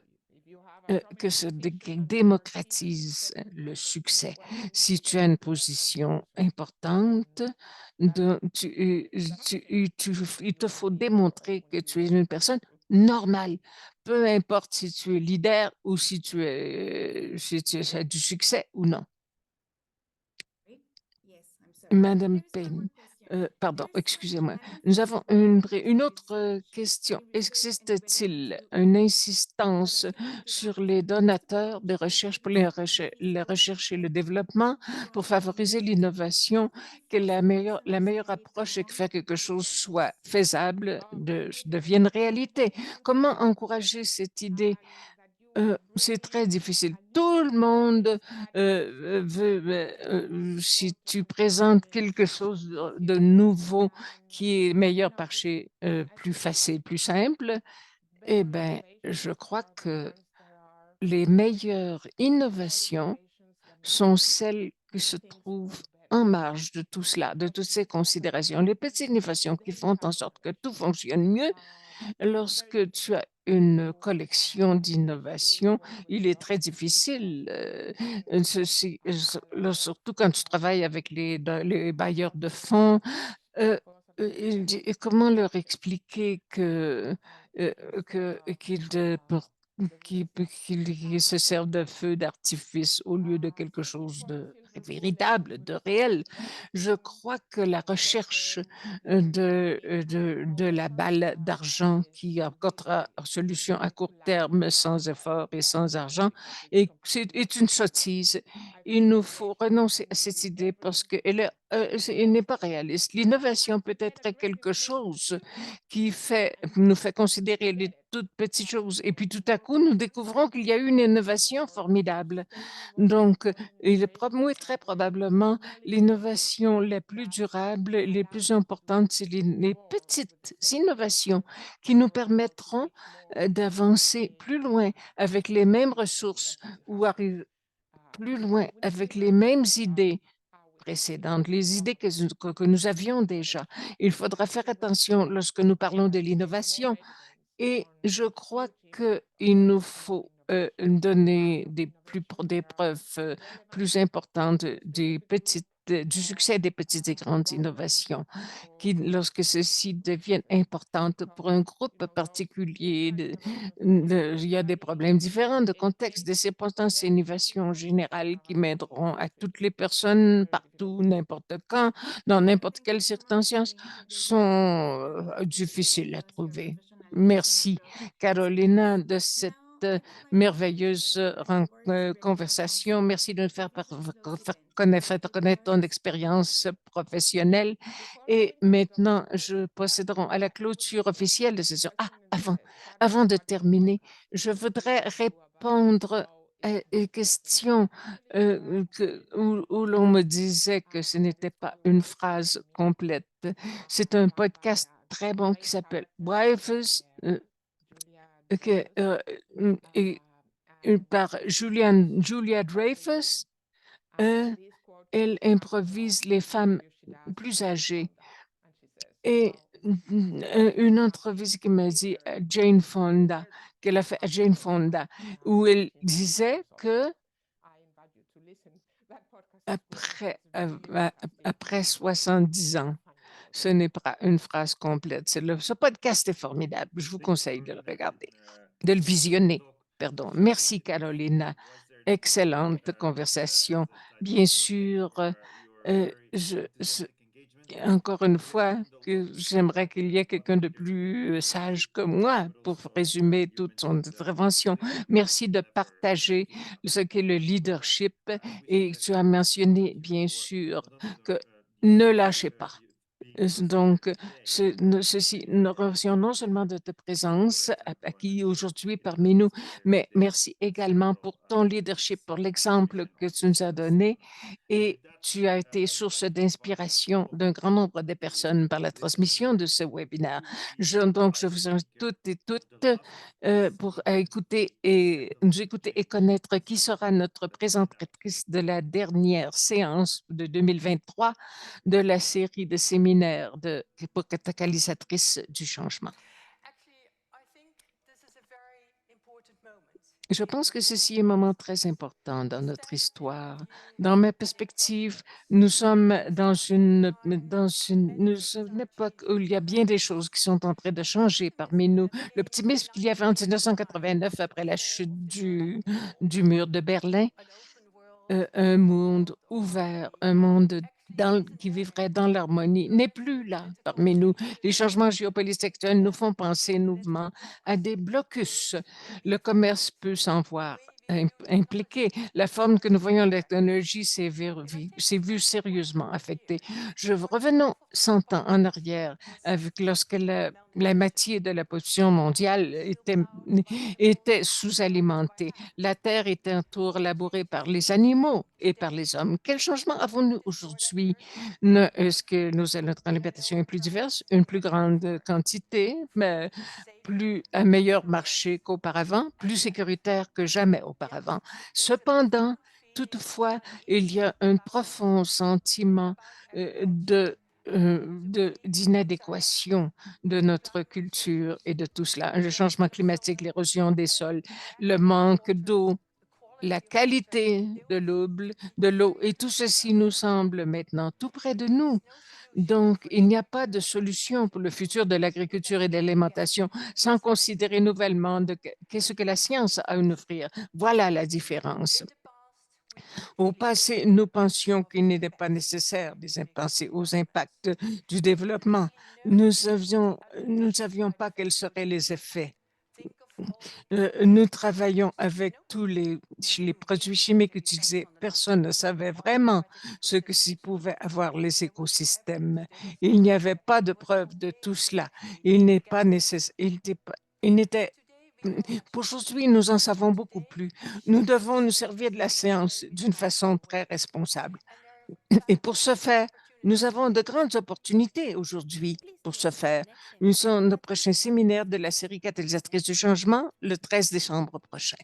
se démocratise le succès. Si tu as une position importante, il te faut démontrer que tu es une personne normale, peu importe si tu es leader ou si tu as du succès ou non. Madame Payne, pardon, excusez-moi. Nous avons une autre question. Existe-t-il une insistance sur les donateurs de recherche pour les recherches et le développement pour favoriser l'innovation? Que la meilleure approche est que faire quelque chose soit faisable, devienne réalité. Comment encourager cette idée? C'est très difficile. Tout le monde si tu présentes quelque chose de nouveau qui est meilleur marché, plus facile, plus simple, eh bien, je crois que les meilleures innovations sont celles qui se trouvent en marge de tout cela, de toutes ces considérations. Les petites innovations qui font en sorte que tout fonctionne mieux. Lorsque tu as une collection d'innovations, il est très difficile, surtout quand tu travailles avec les bailleurs de fonds, euh, et comment leur expliquer euh, qu'ils se servent de feux d'artifice au lieu de quelque chose de véritable, de réel. Je crois que la recherche de la balle d'argent qui apportera solution à court terme sans effort et sans argent est une sottise. Il nous faut renoncer à cette idée parce qu'elle elle n'est pas réaliste. L'innovation peut être quelque chose qui nous fait considérer les toutes petites choses. Et puis tout à coup, nous découvrons qu'il y a eu une innovation formidable. Donc, oui, très probablement, l'innovation la plus durable, les plus importantes, c'est les petites innovations qui nous permettront d'avancer plus loin avec les mêmes ressources ou arriver plus loin avec les mêmes idées précédentes, les idées que nous avions déjà. Il faudra faire attention lorsque nous parlons de l'innovation et je crois qu'il nous faut donner des preuves plus importantes du succès des petites et grandes innovations, qui, lorsque ceci deviennent importantes pour un groupe particulier, il y a des problèmes différents de contexte, de circonstances et innovations générales qui m'aideront à toutes les personnes partout, n'importe quand, dans n'importe quelle circonstance, sont difficiles à trouver. Merci, Carolina, de cette merveilleuse conversation. Merci de nous faire connaître ton expérience professionnelle. Et maintenant, je procéderons à la clôture officielle de cette session. Ah, avant de terminer, je voudrais répondre à une question où l'on me disait que ce n'était pas une phrase complète. C'est un podcast très bon qui s'appelle Dreyfus, et par Julia Dreyfus. Elle improvise les femmes plus âgées. Et une entrevue qui m'a dit Jane Fonda, qu'elle a fait à Jane Fonda, où elle disait que après 70 ans, ce n'est pas une phrase complète. Ce podcast est formidable. Je vous conseille de le regarder, de le visionner. Pardon. Merci, Carolina. Excellente conversation. Bien sûr, encore une fois, j'aimerais qu'il y ait quelqu'un de plus sage que moi pour résumer toute son intervention. Merci de partager ce qu'est le leadership et tu as mentionné, bien sûr, que ne lâchez pas. Donc, nous remercions non seulement de ta présence acquis aujourd'hui parmi nous, mais merci également pour ton leadership, pour l'exemple que tu nous as donné et tu as été source d'inspiration d'un grand nombre de personnes par la transmission de ce webinaire. Donc, je vous invite toutes et toutes pour nous écouter et connaître qui sera notre présentatrice de la dernière séance de 2023 de la série de séminaires pour catalysatrice du changement. Je pense que ceci est un moment très important dans notre histoire. Dans ma perspective, nous sommes dans une époque où il y a bien des choses qui sont en train de changer parmi nous. L'optimisme qu'il y avait en 1989 après la chute du mur de Berlin, un monde ouvert, un monde qui vivrait dans l'harmonie, n'est plus là parmi nous. Les changements géopolitiques actuels nous font penser nouvellement à des blocus. Le commerce peut s'en voir impliqué. La forme que nous voyons de la technologie s'est vue sérieusement affectée. Revenons 100 ans en arrière lorsque la moitié de la population mondiale était sous-alimentée. La terre était un tour labourée par les animaux et par les hommes. Quel changement avons-nous aujourd'hui? Est-ce que notre alimentation est plus diverse, une plus grande quantité, mais un meilleur marché qu'auparavant, plus sécuritaire que jamais auparavant? Cependant, toutefois, il y a un profond sentiment d'inadéquation de notre culture et de tout cela. Le changement climatique, l'érosion des sols, le manque d'eau, la qualité de l'eau, et tout ceci nous semble maintenant tout près de nous. Donc, il n'y a pas de solution pour le futur de l'agriculture et de l'alimentation sans considérer nouvellement qu'est-ce que la science a à nous offrir. Voilà la différence. Au passé, nous pensions qu'il n'était pas nécessaire de penser aux impacts du développement. Nous savions pas quels seraient les effets. Nous travaillons avec tous les produits chimiques utilisés. Personne ne savait vraiment ce que s'y pouvait avoir les écosystèmes. Il n'y avait pas de preuve de tout cela. Il n'est pas nécessaire. Aujourd'hui, nous en savons beaucoup plus. Nous devons nous servir de la science d'une façon très responsable. Et pour ce faire, nous avons de grandes opportunités aujourd'hui pour ce faire. Nous sommes au prochain séminaire de la série catalysatrice du changement le 13 décembre prochain.